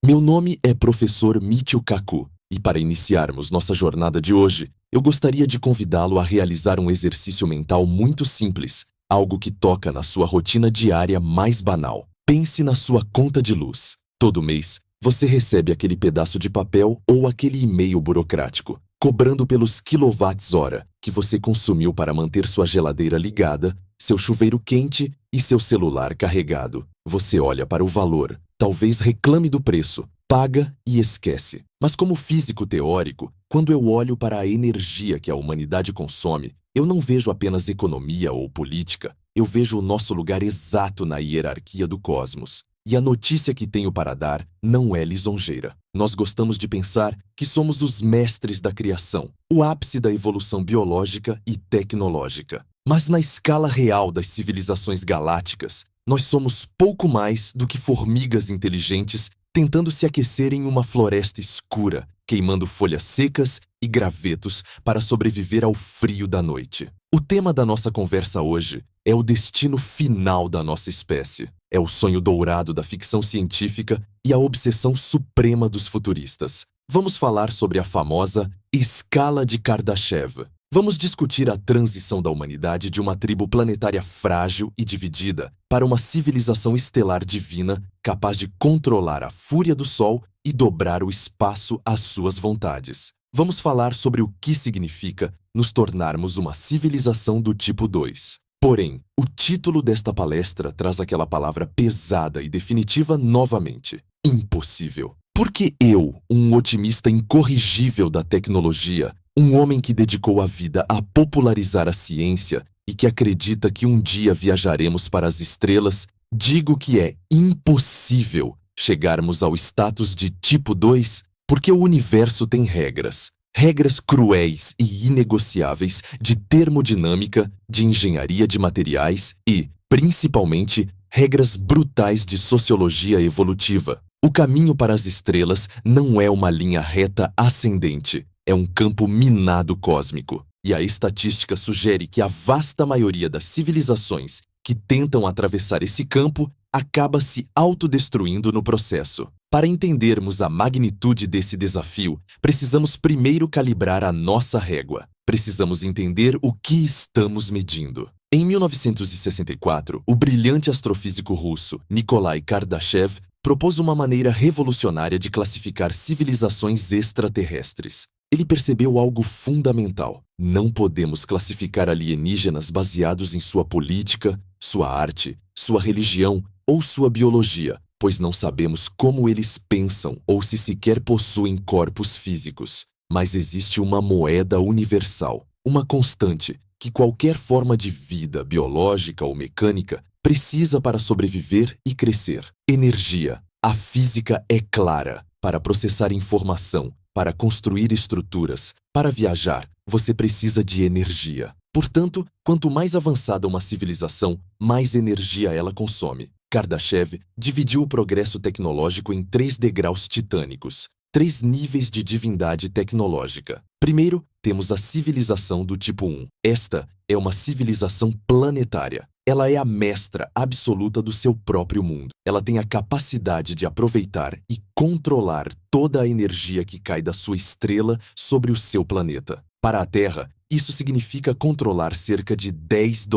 Meu nome é professor Michio Kaku e para iniciarmos nossa jornada de hoje, eu gostaria de convidá-lo a realizar um exercício mental muito simples, algo que toca na sua rotina diária mais banal. Pense na sua conta de luz. Todo mês, você recebe aquele pedaço de papel ou aquele e-mail burocrático, cobrando pelos quilowatts-hora que você consumiu para manter sua geladeira ligada, seu chuveiro quente e seu celular carregado. Você olha para o valor, talvez reclame do preço, paga e esquece. Mas como físico teórico, quando eu olho para a energia que a humanidade consome, eu não vejo apenas economia ou política, eu vejo o nosso lugar exato na hierarquia do cosmos. E a notícia que tenho para dar não é lisonjeira. Nós gostamos de pensar que somos os mestres da criação, o ápice da evolução biológica e tecnológica. Mas na escala real das civilizações galácticas, nós somos pouco mais do que formigas inteligentes tentando se aquecer em uma floresta escura, queimando folhas secas e gravetos para sobreviver ao frio da noite. O tema da nossa conversa hoje é o destino final da nossa espécie. É o sonho dourado da ficção científica e a obsessão suprema dos futuristas. Vamos falar sobre a famosa escala de Kardashev. Vamos discutir a transição da humanidade de uma tribo planetária frágil e dividida para uma civilização estelar divina capaz de controlar a fúria do Sol e dobrar o espaço às suas vontades. Vamos falar sobre o que significa nos tornarmos uma civilização do tipo 2. Porém, o título desta palestra traz aquela palavra pesada e definitiva novamente: impossível. Porque eu, um otimista incorrigível da tecnologia, um homem que dedicou a vida a popularizar a ciência e que acredita que um dia viajaremos para as estrelas, digo que é impossível chegarmos ao status de tipo 2 porque o universo tem regras. Regras cruéis e inegociáveis de termodinâmica, de engenharia de materiais e, principalmente, regras brutais de sociologia evolutiva. O caminho para as estrelas não é uma linha reta ascendente, é um campo minado cósmico. E a estatística sugere que a vasta maioria das civilizações que tentam atravessar esse campo acaba se autodestruindo no processo. Para entendermos a magnitude desse desafio, precisamos primeiro calibrar a nossa régua. Precisamos entender o que estamos medindo. Em 1964, o brilhante astrofísico russo Nikolai Kardashev propôs uma maneira revolucionária de classificar civilizações extraterrestres. Ele percebeu algo fundamental. Não podemos classificar alienígenas baseados em sua política, sua arte, sua religião ou sua biologia, pois não sabemos como eles pensam ou se sequer possuem corpos físicos. Mas existe uma moeda universal, uma constante, que qualquer forma de vida, biológica ou mecânica, precisa para sobreviver e crescer: energia. A física é clara. Para processar informação, para construir estruturas, para viajar, você precisa de energia. Portanto, quanto mais avançada uma civilização, mais energia ela consome. Kardashev dividiu o progresso tecnológico em 3 degraus titânicos, 3 níveis de divindade tecnológica. Primeiro, temos a civilização do tipo 1. Esta é uma civilização planetária. Ela é a mestra absoluta do seu próprio mundo. Ela tem a capacidade de aproveitar e controlar toda a energia que cai da sua estrela sobre o seu planeta. Para a Terra, isso significa controlar cerca de 10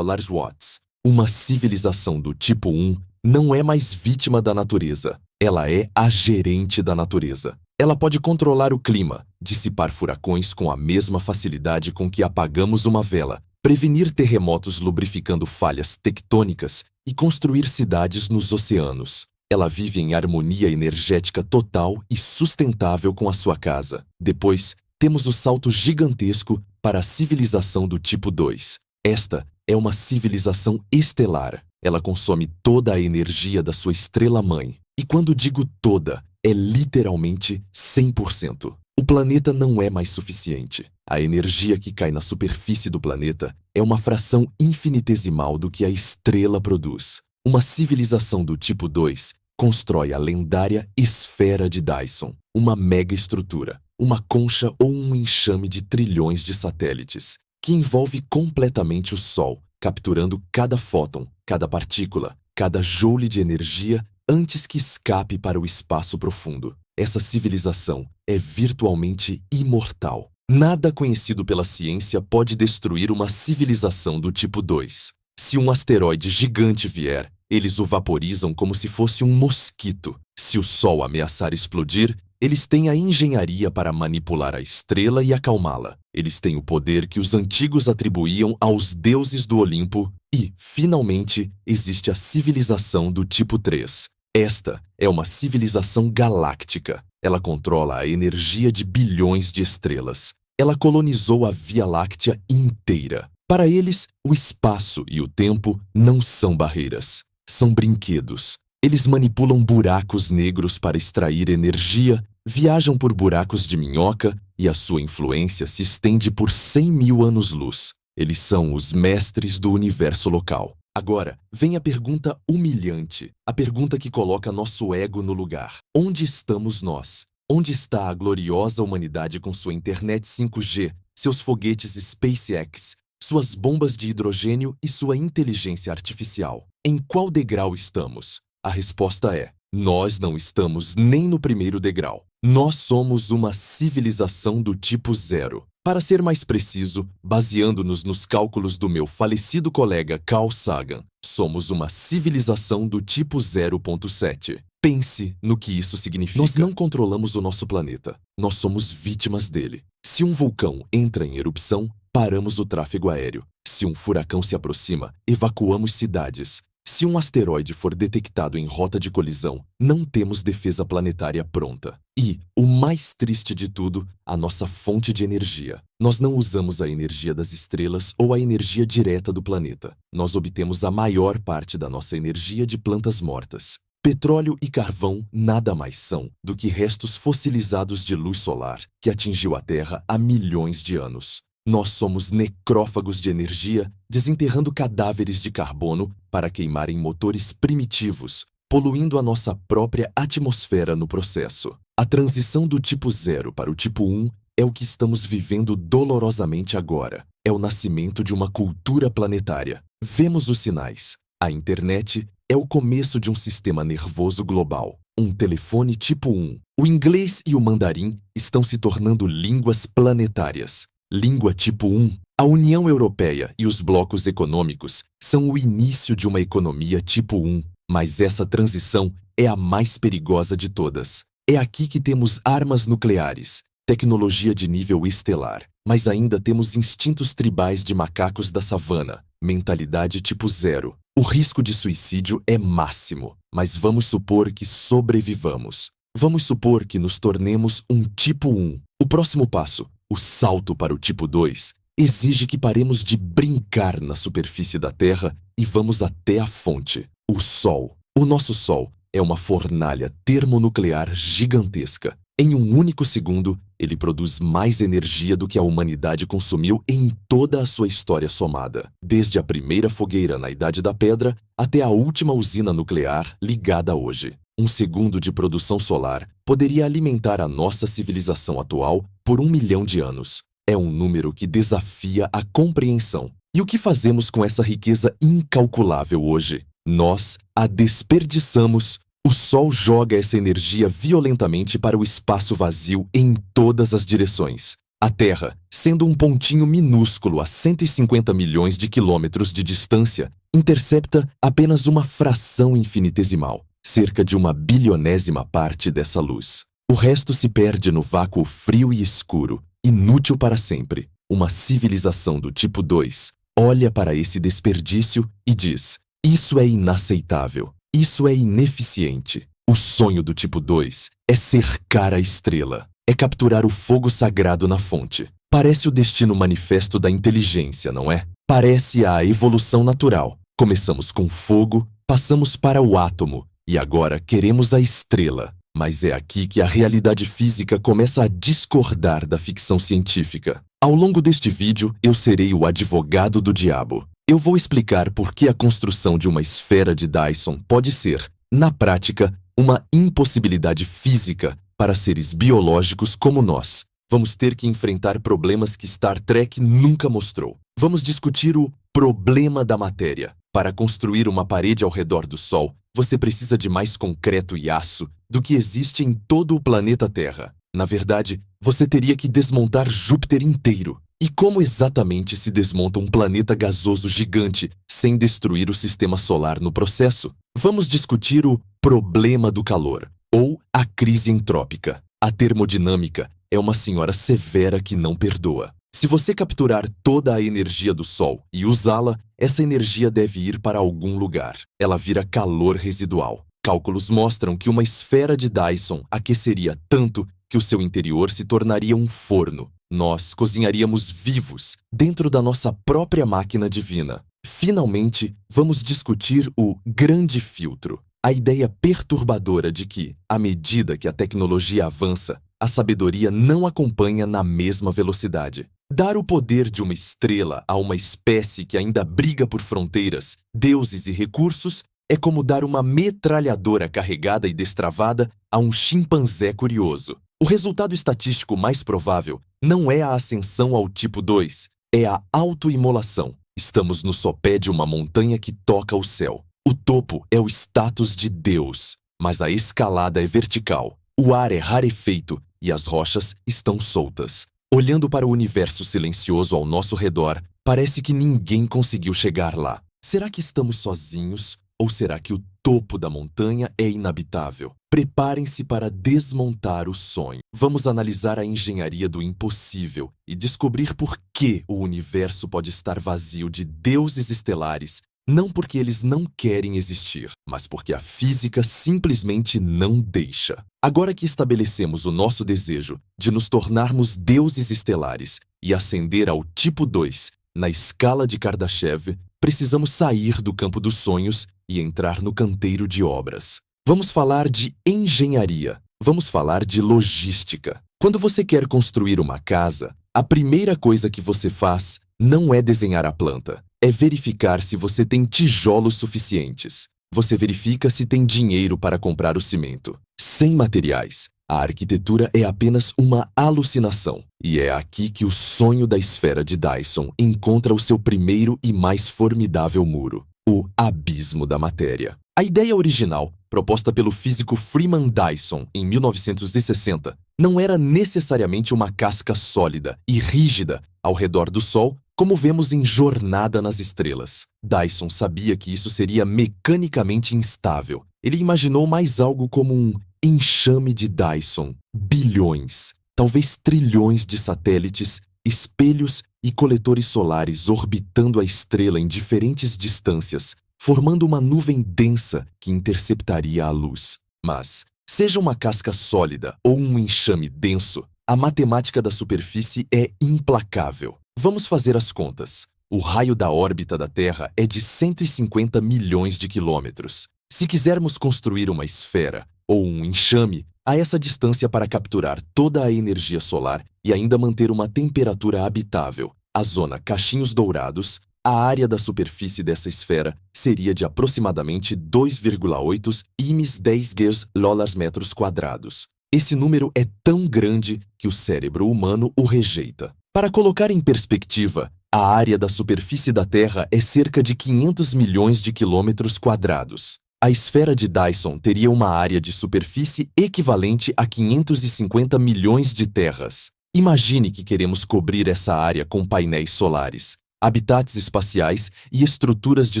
watts. Uma civilização do tipo 1 não é mais vítima da natureza. Ela é a gerente da natureza. Ela pode controlar o clima, dissipar furacões com a mesma facilidade com que apagamos uma vela, prevenir terremotos lubrificando falhas tectônicas e construir cidades nos oceanos. Ela vive em harmonia energética total e sustentável com a sua casa. Depois, temos o salto gigantesco para a civilização do tipo 2. Esta é uma civilização estelar. Ela consome toda a energia da sua estrela-mãe. E quando digo toda, é literalmente 100%. O planeta não é mais suficiente. A energia que cai na superfície do planeta é uma fração infinitesimal do que a estrela produz. Uma civilização do tipo 2 constrói a lendária esfera de Dyson, uma mega estrutura, uma concha ou um enxame de trilhões de satélites, que envolve completamente o Sol, capturando cada fóton, cada partícula, cada joule de energia antes que escape para o espaço profundo. Essa civilização é virtualmente imortal. Nada conhecido pela ciência pode destruir uma civilização do tipo 2. Se um asteroide gigante vier, eles o vaporizam como se fosse um mosquito. Se o Sol ameaçar explodir, eles têm a engenharia para manipular a estrela e acalmá-la. Eles têm o poder que os antigos atribuíam aos deuses do Olimpo e, finalmente, existe a civilização do tipo 3. Esta é uma civilização galáctica. Ela controla a energia de bilhões de estrelas. Ela colonizou a Via Láctea inteira. Para eles, o espaço e o tempo não são barreiras, são brinquedos. Eles manipulam buracos negros para extrair energia, viajam por buracos de minhoca e a sua influência se estende por 100.000 anos-luz. Eles são os mestres do universo local. Agora, vem a pergunta humilhante, a pergunta que coloca nosso ego no lugar. Onde estamos nós? Onde está a gloriosa humanidade com sua internet 5G, seus foguetes SpaceX, suas bombas de hidrogênio e sua inteligência artificial? Em qual degrau estamos? A resposta é: nós não estamos nem no primeiro degrau. Nós somos uma civilização do tipo 0. Para ser mais preciso, baseando-nos nos cálculos do meu falecido colega Carl Sagan, somos uma civilização do tipo 0.7. Pense no que isso significa. Nós não controlamos o nosso planeta. Nós somos vítimas dele. Se um vulcão entra em erupção, paramos o tráfego aéreo. Se um furacão se aproxima, evacuamos cidades. Se um asteroide for detectado em rota de colisão, não temos defesa planetária pronta. E, o mais triste de tudo, a nossa fonte de energia. Nós não usamos a energia das estrelas ou a energia direta do planeta. Nós obtemos a maior parte da nossa energia de plantas mortas. Petróleo e carvão nada mais são do que restos fossilizados de luz solar que atingiu a Terra há milhões de anos. Nós somos necrófagos de energia, desenterrando cadáveres de carbono para queimar em motores primitivos, poluindo a nossa própria atmosfera no processo. A transição do tipo 0 para o tipo 1 é o que estamos vivendo dolorosamente agora. É o nascimento de uma cultura planetária. Vemos os sinais. A internet é o começo de um sistema nervoso global. Um telefone tipo 1. O inglês e o mandarim estão se tornando línguas planetárias. Língua tipo 1. A União Europeia e os blocos econômicos são o início de uma economia tipo 1, mas essa transição é a mais perigosa de todas. É aqui que temos armas nucleares, tecnologia de nível estelar, mas ainda temos instintos tribais de macacos da savana, mentalidade tipo 0. O risco de suicídio é máximo, mas vamos supor que sobrevivamos. Vamos supor que nos tornemos um tipo 1. O próximo passo, o salto para o tipo 2, exige que paremos de brincar na superfície da Terra e vamos até a fonte, o Sol. O nosso Sol é uma fornalha termonuclear gigantesca. Em um único segundo, ele produz mais energia do que a humanidade consumiu em toda a sua história somada, desde a primeira fogueira na Idade da Pedra até a última usina nuclear ligada hoje. Um segundo de produção solar poderia alimentar a nossa civilização atual por 1 milhão de anos. É um número que desafia a compreensão. E o que fazemos com essa riqueza incalculável hoje? Nós a desperdiçamos. O Sol joga essa energia violentamente para o espaço vazio em todas as direções. A Terra, sendo um pontinho minúsculo a 150 milhões de quilômetros de distância, intercepta apenas uma fração infinitesimal, cerca de 1/bilionésima parte dessa luz. O resto se perde no vácuo frio e escuro, inútil para sempre. Uma civilização do tipo 2 olha para esse desperdício e diz: isso é inaceitável. Isso é ineficiente. O sonho do tipo 2 é cercar a estrela, é capturar o fogo sagrado na fonte. Parece o destino manifesto da inteligência, não é? Parece a evolução natural. Começamos com fogo, passamos para o átomo e agora queremos a estrela. Mas é aqui que a realidade física começa a discordar da ficção científica. Ao longo deste vídeo, eu serei o advogado do diabo. Eu vou explicar por que a construção de uma esfera de Dyson pode ser, na prática, uma impossibilidade física para seres biológicos como nós. Vamos ter que enfrentar problemas que Star Trek nunca mostrou. Vamos discutir o problema da matéria. Para construir uma parede ao redor do Sol, você precisa de mais concreto e aço do que existe em todo o planeta Terra. Na verdade, você teria que desmontar Júpiter inteiro. E como exatamente se desmonta um planeta gasoso gigante sem destruir o sistema solar no processo? Vamos discutir o problema do calor, ou a crise entrópica. A termodinâmica é uma senhora severa que não perdoa. Se você capturar toda a energia do Sol e usá-la, essa energia deve ir para algum lugar. Ela vira calor residual. Cálculos mostram que uma esfera de Dyson aqueceria tanto que o seu interior se tornaria um forno. Nós cozinharíamos vivos dentro da nossa própria máquina divina. Finalmente, vamos discutir o grande filtro. A ideia perturbadora de que, à medida que a tecnologia avança, a sabedoria não acompanha na mesma velocidade. Dar o poder de uma estrela a uma espécie que ainda briga por fronteiras, deuses e recursos é como dar uma metralhadora carregada e destravada a um chimpanzé curioso. O resultado estatístico mais provável não é a ascensão ao tipo 2, é a autoimolação. Estamos no sopé de uma montanha que toca o céu. O topo é o status de Deus, mas a escalada é vertical. O ar é rarefeito e as rochas estão soltas. Olhando para o universo silencioso ao nosso redor, parece que ninguém conseguiu chegar lá. Será que estamos sozinhos? Ou será que o topo da montanha é inabitável? Preparem-se para desmontar o sonho. Vamos analisar a engenharia do impossível e descobrir por que o universo pode estar vazio de deuses estelares, não porque eles não querem existir, mas porque a física simplesmente não deixa. Agora que estabelecemos o nosso desejo de nos tornarmos deuses estelares e ascender ao tipo 2 na escala de Kardashev, precisamos sair do campo dos sonhos e entrar no canteiro de obras. Vamos falar de engenharia. Vamos falar de logística. Quando você quer construir uma casa, a primeira coisa que você faz não é desenhar a planta, é verificar se você tem tijolos suficientes. Você verifica se tem dinheiro para comprar o cimento. Sem materiais, a arquitetura é apenas uma alucinação. E é aqui que o sonho da esfera de Dyson encontra o seu primeiro e mais formidável muro: o abismo da matéria. A ideia original, proposta pelo físico Freeman Dyson em 1960, não era necessariamente uma casca sólida e rígida ao redor do Sol, como vemos em Jornada nas Estrelas. Dyson sabia que isso seria mecanicamente instável. Ele imaginou mais algo como um enxame de Dyson, bilhões, talvez trilhões de satélites, espelhos e coletores solares orbitando a estrela em diferentes distâncias, formando uma nuvem densa que interceptaria a luz. Mas, seja uma casca sólida ou um enxame denso, a matemática da superfície é implacável. Vamos fazer as contas. O raio da órbita da Terra é de 150 milhões de quilômetros. Se quisermos construir uma esfera ou um enxame a essa distância para capturar toda a energia solar e ainda manter uma temperatura habitável, a zona Cachinhos Dourados, a área da superfície dessa esfera seria de aproximadamente 2,8 imes 10 gers lolas metros quadrados. Esse número é tão grande que o cérebro humano o rejeita. Para colocar em perspectiva, a área da superfície da Terra é cerca de 500 milhões de quilômetros quadrados. A esfera de Dyson teria uma área de superfície equivalente a 550 milhões de terras. Imagine que queremos cobrir essa área com painéis solares, habitats espaciais e estruturas de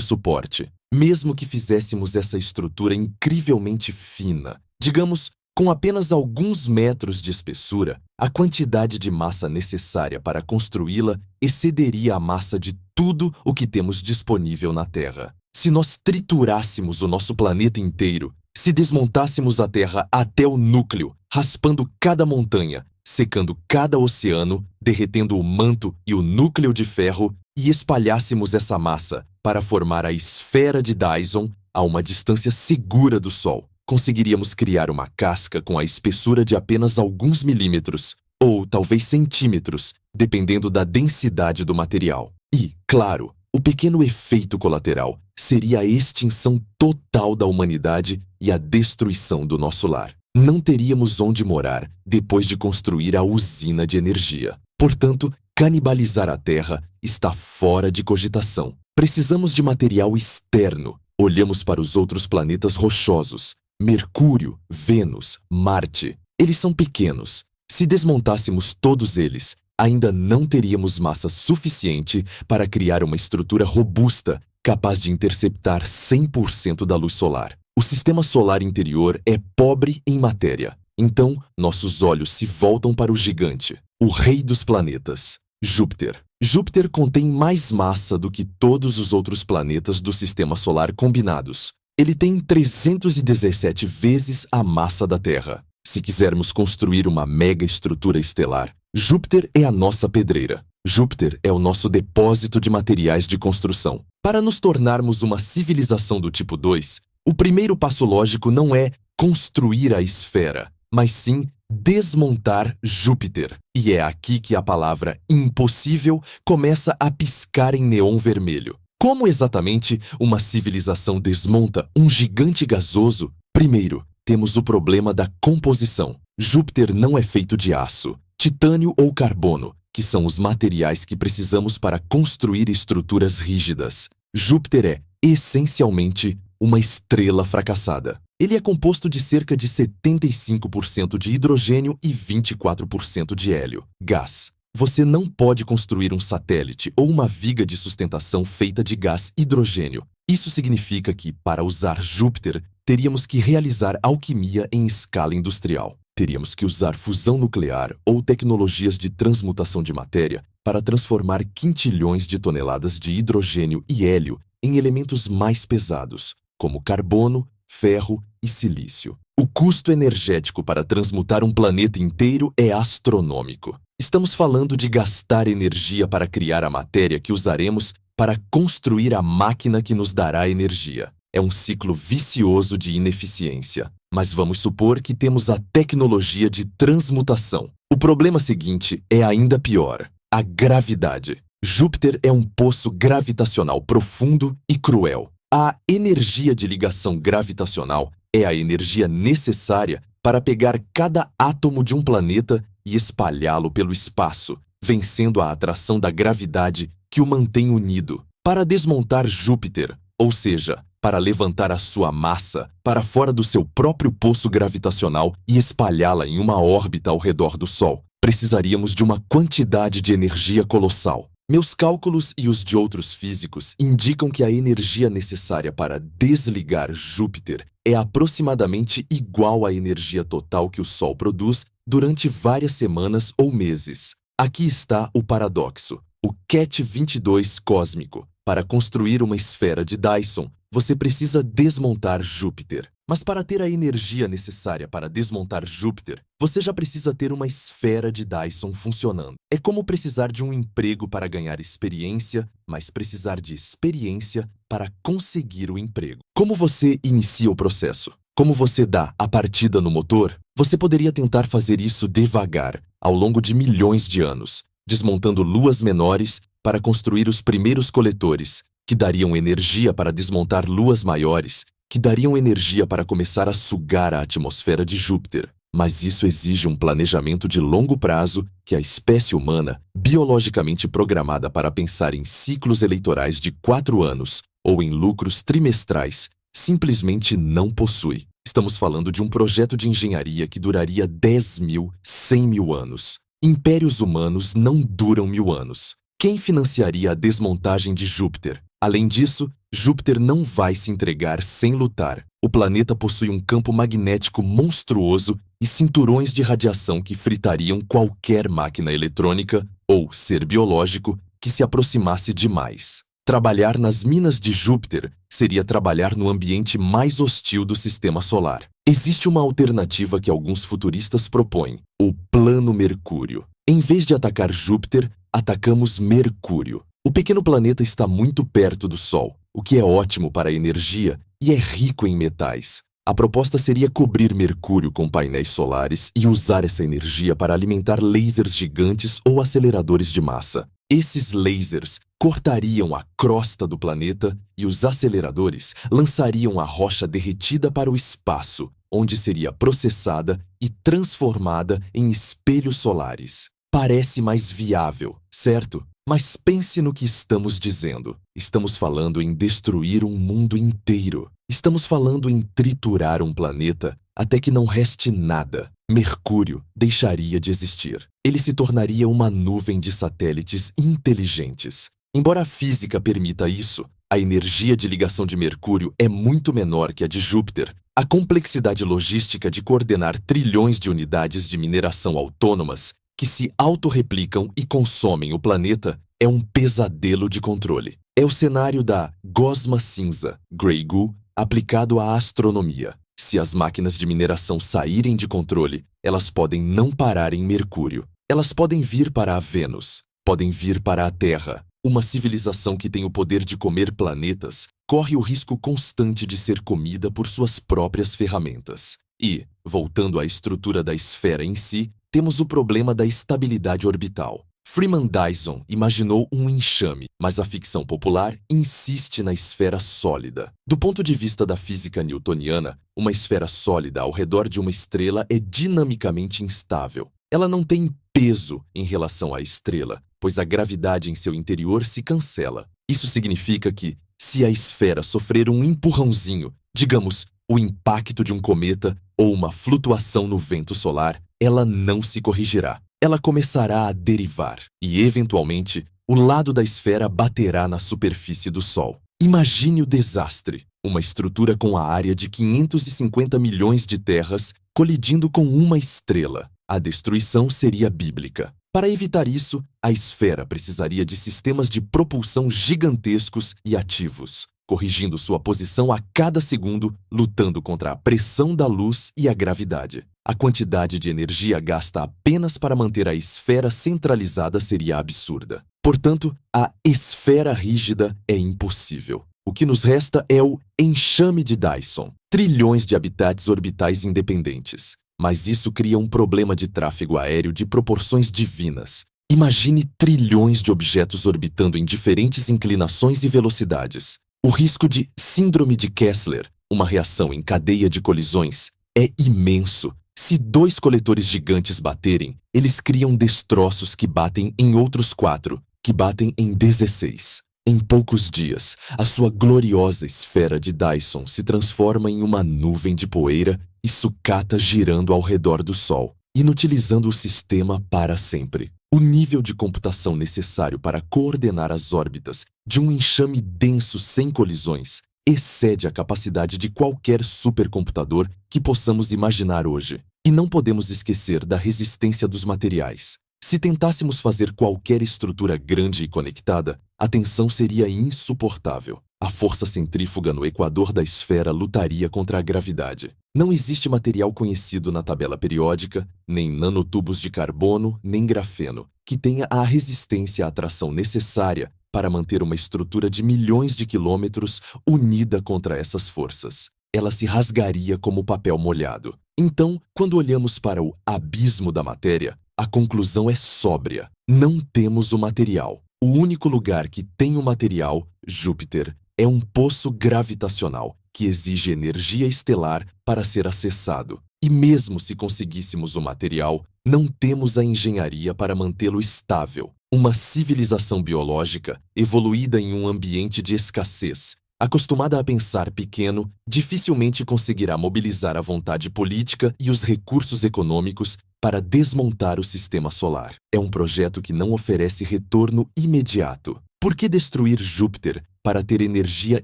suporte. Mesmo que fizéssemos essa estrutura incrivelmente fina, digamos, com apenas alguns metros de espessura, a quantidade de massa necessária para construí-la excederia a massa de tudo o que temos disponível na Terra. Se nós triturássemos o nosso planeta inteiro, se desmontássemos a Terra até o núcleo, raspando cada montanha, secando cada oceano, derretendo o manto e o núcleo de ferro, e espalhássemos essa massa para formar a esfera de Dyson a uma distância segura do Sol, conseguiríamos criar uma casca com a espessura de apenas alguns milímetros, ou talvez centímetros, dependendo da densidade do material. E, claro, o pequeno efeito colateral seria a extinção total da humanidade e a destruição do nosso lar. Não teríamos onde morar depois de construir a usina de energia. Portanto, canibalizar a Terra está fora de cogitação. Precisamos de material externo. Olhamos para os outros planetas rochosos. Mercúrio, Vênus, Marte. Eles são pequenos. Se desmontássemos todos eles, ainda não teríamos massa suficiente para criar uma estrutura robusta capaz de interceptar 100% da luz solar. O sistema solar interior é pobre em matéria. Então, nossos olhos se voltam para o gigante, o rei dos planetas, Júpiter. Júpiter contém mais massa do que todos os outros planetas do sistema solar combinados. Ele tem 317 vezes a massa da Terra. Se quisermos construir uma mega estrutura estelar, Júpiter é a nossa pedreira. Júpiter é o nosso depósito de materiais de construção. Para nos tornarmos uma civilização do tipo 2, o primeiro passo lógico não é construir a esfera, mas sim desmontar Júpiter. E é aqui que a palavra impossível começa a piscar em neon vermelho. Como exatamente uma civilização desmonta um gigante gasoso? Primeiro, temos o problema da composição. Júpiter não é feito de aço, titânio ou carbono, que são os materiais que precisamos para construir estruturas rígidas. Júpiter é, essencialmente, uma estrela fracassada. Ele é composto de cerca de 75% de hidrogênio e 24% de hélio, gás. Você não pode construir um satélite ou uma viga de sustentação feita de gás hidrogênio. Isso significa que, para usar Júpiter, teríamos que realizar alquimia em escala industrial. Teríamos que usar fusão nuclear ou tecnologias de transmutação de matéria para transformar quintilhões de toneladas de hidrogênio e hélio em elementos mais pesados, como carbono, ferro e silício. O custo energético para transmutar um planeta inteiro é astronômico. Estamos falando de gastar energia para criar a matéria que usaremos para construir a máquina que nos dará energia. É um ciclo vicioso de ineficiência. Mas vamos supor que temos a tecnologia de transmutação. O problema seguinte é ainda pior: a gravidade. Júpiter é um poço gravitacional profundo e cruel. A energia de ligação gravitacional é a energia necessária para pegar cada átomo de um planeta e espalhá-lo pelo espaço, vencendo a atração da gravidade que o mantém unido. Para desmontar Júpiter, ou seja, para levantar a sua massa para fora do seu próprio poço gravitacional e espalhá-la em uma órbita ao redor do Sol, precisaríamos de uma quantidade de energia colossal. Meus cálculos e os de outros físicos indicam que a energia necessária para desligar Júpiter é aproximadamente igual à energia total que o Sol produz durante várias semanas ou meses. Aqui está o paradoxo, o Cat 22 cósmico. Para construir uma esfera de Dyson, você precisa desmontar Júpiter. Mas para ter a energia necessária para desmontar Júpiter, você já precisa ter uma esfera de Dyson funcionando. É como precisar de um emprego para ganhar experiência, mas precisar de experiência para conseguir o emprego. Como você inicia o processo? Como você dá a partida no motor? Você poderia tentar fazer isso devagar, ao longo de milhões de anos, desmontando luas menores para construir os primeiros coletores, que dariam energia para desmontar luas maiores, que dariam energia para começar a sugar a atmosfera de Júpiter. Mas isso exige um planejamento de longo prazo que a espécie humana, biologicamente programada para pensar em ciclos eleitorais de 4 anos ou em lucros trimestrais, simplesmente não possui. Estamos falando de um projeto de engenharia que duraria 10.000, 100.000 anos. Impérios humanos não duram 1000 anos. Quem financiaria a desmontagem de Júpiter? Além disso, Júpiter não vai se entregar sem lutar. O planeta possui um campo magnético monstruoso e cinturões de radiação que fritariam qualquer máquina eletrônica ou ser biológico que se aproximasse demais. Trabalhar nas minas de Júpiter seria trabalhar no ambiente mais hostil do sistema solar. Existe uma alternativa que alguns futuristas propõem, o Plano Mercúrio. Em vez de atacar Júpiter, atacamos Mercúrio. O pequeno planeta está muito perto do Sol, o que é ótimo para a energia e é rico em metais. A proposta seria cobrir Mercúrio com painéis solares e usar essa energia para alimentar lasers gigantes ou aceleradores de massa. Esses lasers cortariam a crosta do planeta e os aceleradores lançariam a rocha derretida para o espaço, onde seria processada e transformada em espelhos solares. Parece mais viável, certo? Mas pense no que estamos dizendo. Estamos falando em destruir um mundo inteiro. Estamos falando em triturar um planeta até que não reste nada. Mercúrio deixaria de existir. Ele se tornaria uma nuvem de satélites inteligentes. Embora a física permita isso, a energia de ligação de Mercúrio é muito menor que a de Júpiter. A complexidade logística de coordenar trilhões de unidades de mineração autônomas que se autorreplicam e consomem o planeta é um pesadelo de controle. É o cenário da gosma cinza, Grey Goo, aplicado à astronomia. Se as máquinas de mineração saírem de controle, elas podem não parar em Mercúrio. Elas podem vir para a Vênus, podem vir para a Terra. Uma civilização que tem o poder de comer planetas corre o risco constante de ser comida por suas próprias ferramentas. E, voltando à estrutura da esfera em si, temos o problema da estabilidade orbital. Freeman Dyson imaginou um enxame, mas a ficção popular insiste na esfera sólida. Do ponto de vista da física newtoniana, uma esfera sólida ao redor de uma estrela é dinamicamente instável. Ela não tem peso em relação à estrela, pois a gravidade em seu interior se cancela. Isso significa que, se a esfera sofrer um empurrãozinho, digamos, o impacto de um cometa ou uma flutuação no vento solar, ela não se corrigirá. Ela começará a derivar e, eventualmente, o lado da esfera baterá na superfície do Sol. Imagine o desastre: uma estrutura com a área de 550 milhões de terras colidindo com uma estrela. A destruição seria bíblica. Para evitar isso, a esfera precisaria de sistemas de propulsão gigantescos e ativos, corrigindo sua posição a cada segundo, lutando contra a pressão da luz e a gravidade. A quantidade de energia gasta apenas para manter a esfera centralizada seria absurda. Portanto, a esfera rígida é impossível. O que nos resta é o enxame de Dyson. Trilhões de habitats orbitais independentes. Mas isso cria um problema de tráfego aéreo de proporções divinas. Imagine trilhões de objetos orbitando em diferentes inclinações e velocidades. O risco de síndrome de Kessler, uma reação em cadeia de colisões, é imenso. Se dois coletores gigantes baterem, eles criam destroços que batem em outros 4, que batem em 16. Em poucos dias, a sua gloriosa esfera de Dyson se transforma em uma nuvem de poeira e sucata girando ao redor do Sol, inutilizando o sistema para sempre. O nível de computação necessário para coordenar as órbitas de um enxame denso sem colisões excede a capacidade de qualquer supercomputador que possamos imaginar hoje. E não podemos esquecer da resistência dos materiais. Se tentássemos fazer qualquer estrutura grande e conectada, a tensão seria insuportável. A força centrífuga no equador da esfera lutaria contra a gravidade. Não existe material conhecido na tabela periódica, nem nanotubos de carbono, nem grafeno, que tenha a resistência à atração necessária para manter uma estrutura de milhões de quilômetros unida contra essas forças. Ela se rasgaria como papel molhado. Então, quando olhamos para o abismo da matéria, a conclusão é sóbria. Não temos o material. O único lugar que tem o material, Júpiter, é um poço gravitacional que exige energia estelar para ser acessado. E mesmo se conseguíssemos o material, não temos a engenharia para mantê-lo estável. Uma civilização biológica, evoluída em um ambiente de escassez, acostumada a pensar pequeno, dificilmente conseguirá mobilizar a vontade política e os recursos econômicos para desmontar o sistema solar. É um projeto que não oferece retorno imediato. Por que destruir Júpiter para ter energia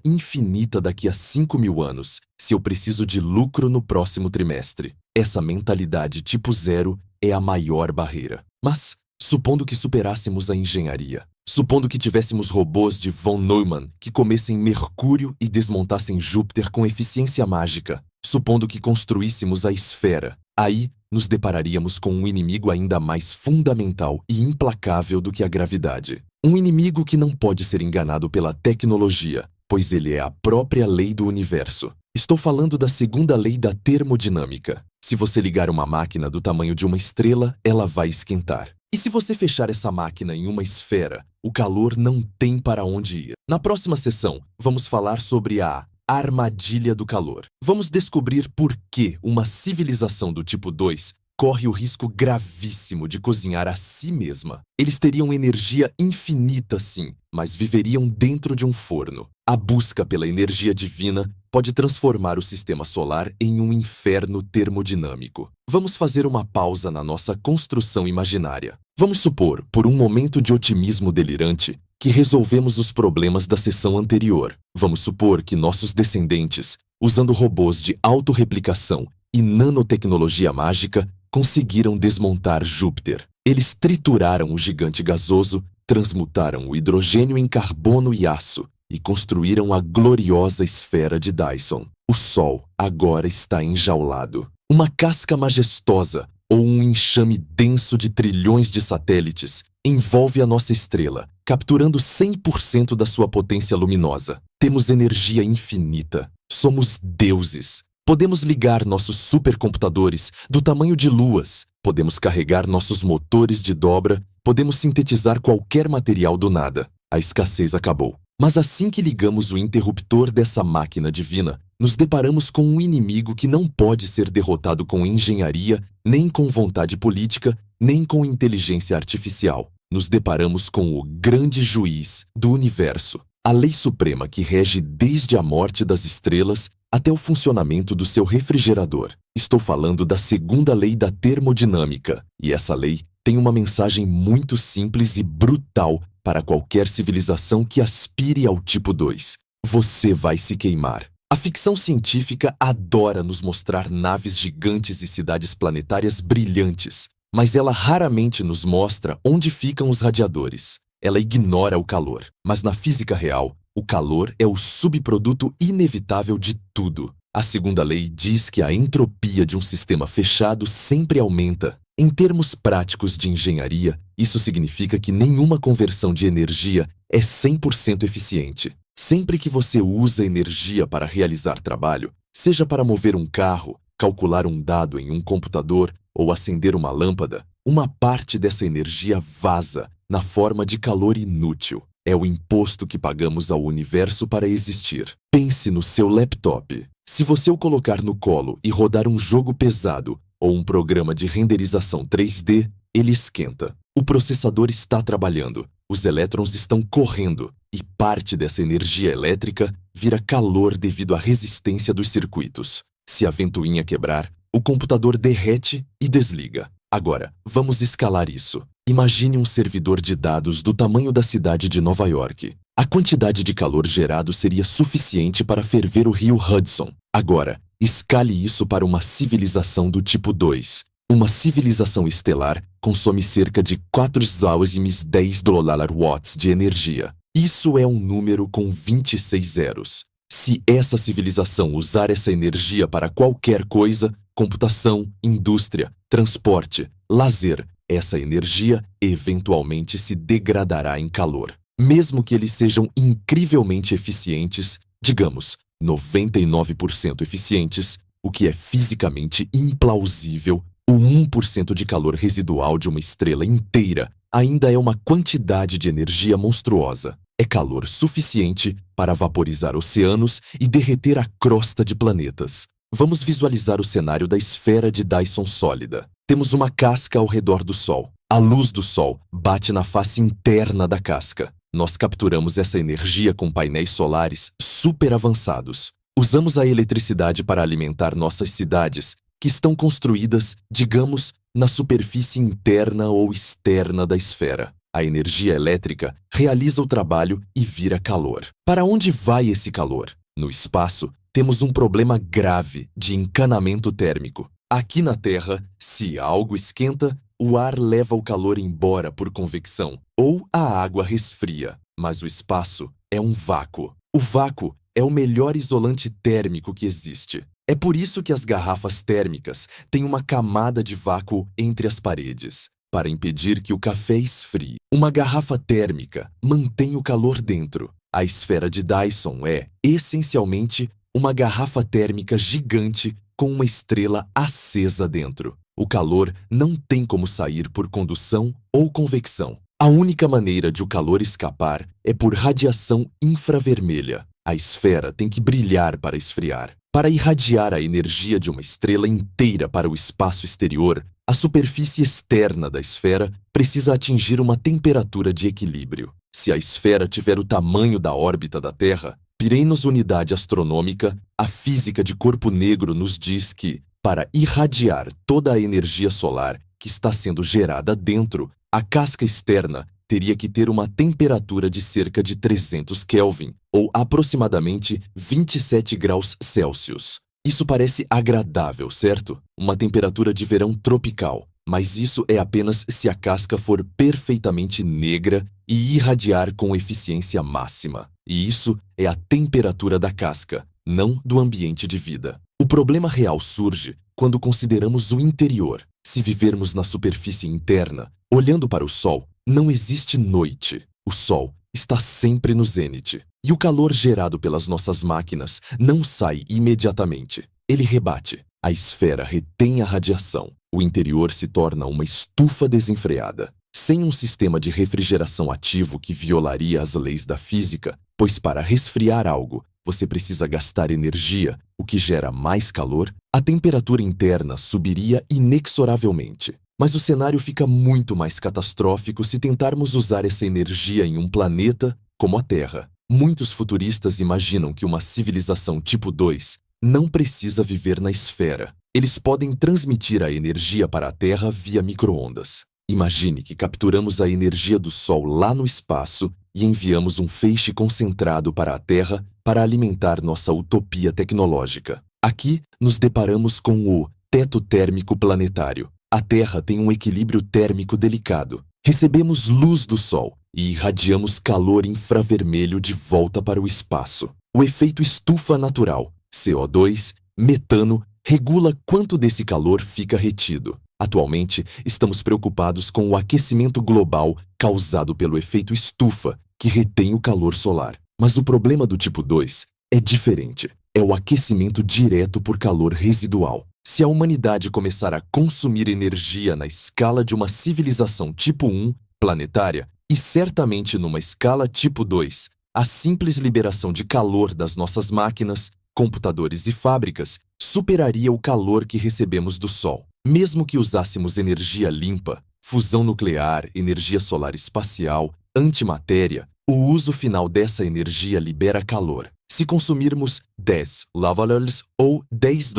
infinita daqui a 5.000 anos, se eu preciso de lucro no próximo trimestre? Essa mentalidade tipo zero é a maior barreira. Mas, supondo que superássemos a engenharia, supondo que tivéssemos robôs de von Neumann que comessem Mercúrio e desmontassem Júpiter com eficiência mágica, supondo que construíssemos a esfera, aí nos depararíamos com um inimigo ainda mais fundamental e implacável do que a gravidade. Um inimigo que não pode ser enganado pela tecnologia, pois ele é a própria lei do universo. Estou falando da segunda lei da termodinâmica. Se você ligar uma máquina do tamanho de uma estrela, ela vai esquentar. E se você fechar essa máquina em uma esfera, o calor não tem para onde ir. Na próxima sessão, vamos falar sobre a armadilha do calor. Vamos descobrir por que uma civilização do tipo 2 corre o risco gravíssimo de cozinhar a si mesma. Eles teriam energia infinita, sim, mas viveriam dentro de um forno. A busca pela energia divina pode transformar o sistema solar em um inferno termodinâmico. Vamos fazer uma pausa na nossa construção imaginária. Vamos supor, por um momento de otimismo delirante, que resolvemos os problemas da sessão anterior. Vamos supor que nossos descendentes, usando robôs de autorreplicação e nanotecnologia mágica, conseguiram desmontar Júpiter. Eles trituraram o gigante gasoso, transmutaram o hidrogênio em carbono e aço e construíram a gloriosa esfera de Dyson. O Sol agora está enjaulado. Uma casca majestosa ou um enxame denso de trilhões de satélites envolve a nossa estrela, capturando 100% da sua potência luminosa. Temos energia infinita. Somos deuses. Podemos ligar nossos supercomputadores do tamanho de luas. Podemos carregar nossos motores de dobra. Podemos sintetizar qualquer material do nada. A escassez acabou. Mas assim que ligamos o interruptor dessa máquina divina, nos deparamos com um inimigo que não pode ser derrotado com engenharia, nem com vontade política, nem com inteligência artificial. Nos deparamos com o grande juiz do universo, a lei suprema que rege desde a morte das estrelas até o funcionamento do seu refrigerador. Estou falando da segunda lei da termodinâmica, e essa lei tem uma mensagem muito simples e brutal para qualquer civilização que aspire ao tipo 2. Você vai se queimar. A ficção científica adora nos mostrar naves gigantes e cidades planetárias brilhantes, mas ela raramente nos mostra onde ficam os radiadores. Ela ignora o calor, mas na física real, o calor é o subproduto inevitável de tudo. A segunda lei diz que a entropia de um sistema fechado sempre aumenta. Em termos práticos de engenharia, isso significa que nenhuma conversão de energia é 100% eficiente. Sempre que você usa energia para realizar trabalho, seja para mover um carro, calcular um dado em um computador ou acender uma lâmpada, uma parte dessa energia vaza na forma de calor inútil. É o imposto que pagamos ao universo para existir. Pense no seu laptop. Se você o colocar no colo e rodar um jogo pesado ou um programa de renderização 3D, ele esquenta. O processador está trabalhando, os elétrons estão correndo e parte dessa energia elétrica vira calor devido à resistência dos circuitos. Se a ventoinha quebrar, o computador derrete e desliga. Agora, vamos escalar isso. Imagine um servidor de dados do tamanho da cidade de Nova York. A quantidade de calor gerado seria suficiente para ferver o rio Hudson. Agora, escale isso para uma civilização do tipo 2. Uma civilização estelar consome cerca de 4,10 watts de energia. Isso é um número com 26 zeros. Se essa civilização usar essa energia para qualquer coisa, computação, indústria, transporte, lazer, essa energia eventualmente se degradará em calor. Mesmo que eles sejam incrivelmente eficientes, digamos, 99% eficientes, o que é fisicamente implausível, o 1% de calor residual de uma estrela inteira ainda é uma quantidade de energia monstruosa. É calor suficiente para vaporizar oceanos e derreter a crosta de planetas. Vamos visualizar o cenário da esfera de Dyson sólida. Temos uma casca ao redor do Sol. A luz do Sol bate na face interna da casca. Nós capturamos essa energia com painéis solares super avançados. Usamos a eletricidade para alimentar nossas cidades, que estão construídas, digamos, na superfície interna ou externa da esfera. A energia elétrica realiza o trabalho e vira calor. Para onde vai esse calor? No espaço, temos um problema grave de encanamento térmico. Aqui na Terra, se algo esquenta, o ar leva o calor embora por convecção, ou a água resfria. Mas o espaço é um vácuo. O vácuo é o melhor isolante térmico que existe. É por isso que as garrafas térmicas têm uma camada de vácuo entre as paredes, para impedir que o café esfrie. Uma garrafa térmica mantém o calor dentro. A esfera de Dyson é, essencialmente, uma garrafa térmica gigante com uma estrela acesa dentro. O calor não tem como sair por condução ou convecção. A única maneira de o calor escapar é por radiação infravermelha. A esfera tem que brilhar para esfriar. Para irradiar a energia de uma estrela inteira para o espaço exterior, A superfície externa da esfera precisa atingir uma temperatura de equilíbrio. Se a esfera tiver o tamanho da órbita da Terra, piremos unidade astronômica, a física de corpo negro nos diz que, para irradiar toda a energia solar que está sendo gerada dentro, a casca externa teria que ter uma temperatura de cerca de 300 Kelvin, ou aproximadamente 27 graus Celsius. Isso parece agradável, certo? Uma temperatura de verão tropical, mas isso é apenas se a casca for perfeitamente negra e irradiar com eficiência máxima. E isso é a temperatura da casca, não do ambiente de vida. O problema real surge quando consideramos o interior. Se vivermos na superfície interna, olhando para o Sol, não existe noite. O Sol está sempre no zênite. E o calor gerado pelas nossas máquinas não sai imediatamente. Ele rebate. A esfera retém a radiação. O interior se torna uma estufa desenfreada. Sem um sistema de refrigeração ativo que violaria as leis da física, pois para resfriar algo, você precisa gastar energia, o que gera mais calor, a temperatura interna subiria inexoravelmente. Mas o cenário fica muito mais catastrófico se tentarmos usar essa energia em um planeta como a Terra. Muitos futuristas imaginam que uma civilização tipo 2 não precisa viver na esfera. Eles podem transmitir a energia para a Terra via micro-ondas. Imagine que capturamos a energia do Sol lá no espaço e enviamos um feixe concentrado para a Terra para alimentar nossa utopia tecnológica. Aqui nos deparamos com o teto térmico planetário. A Terra tem um equilíbrio térmico delicado. Recebemos luz do Sol e irradiamos calor infravermelho de volta para o espaço. O efeito estufa natural, CO2, metano, regula quanto desse calor fica retido. Atualmente, estamos preocupados com o aquecimento global causado pelo efeito estufa, que retém o calor solar. Mas o problema do tipo 2 é diferente. É o aquecimento direto por calor residual. Se a humanidade começar a consumir energia na escala de uma civilização tipo 1, planetária, e certamente numa escala tipo 2, a simples liberação de calor das nossas máquinas, computadores e fábricas superaria o calor que recebemos do Sol. Mesmo que usássemos energia limpa, fusão nuclear, energia solar espacial, antimatéria, o uso final dessa energia libera calor. Se consumirmos 10 lavalols ou 10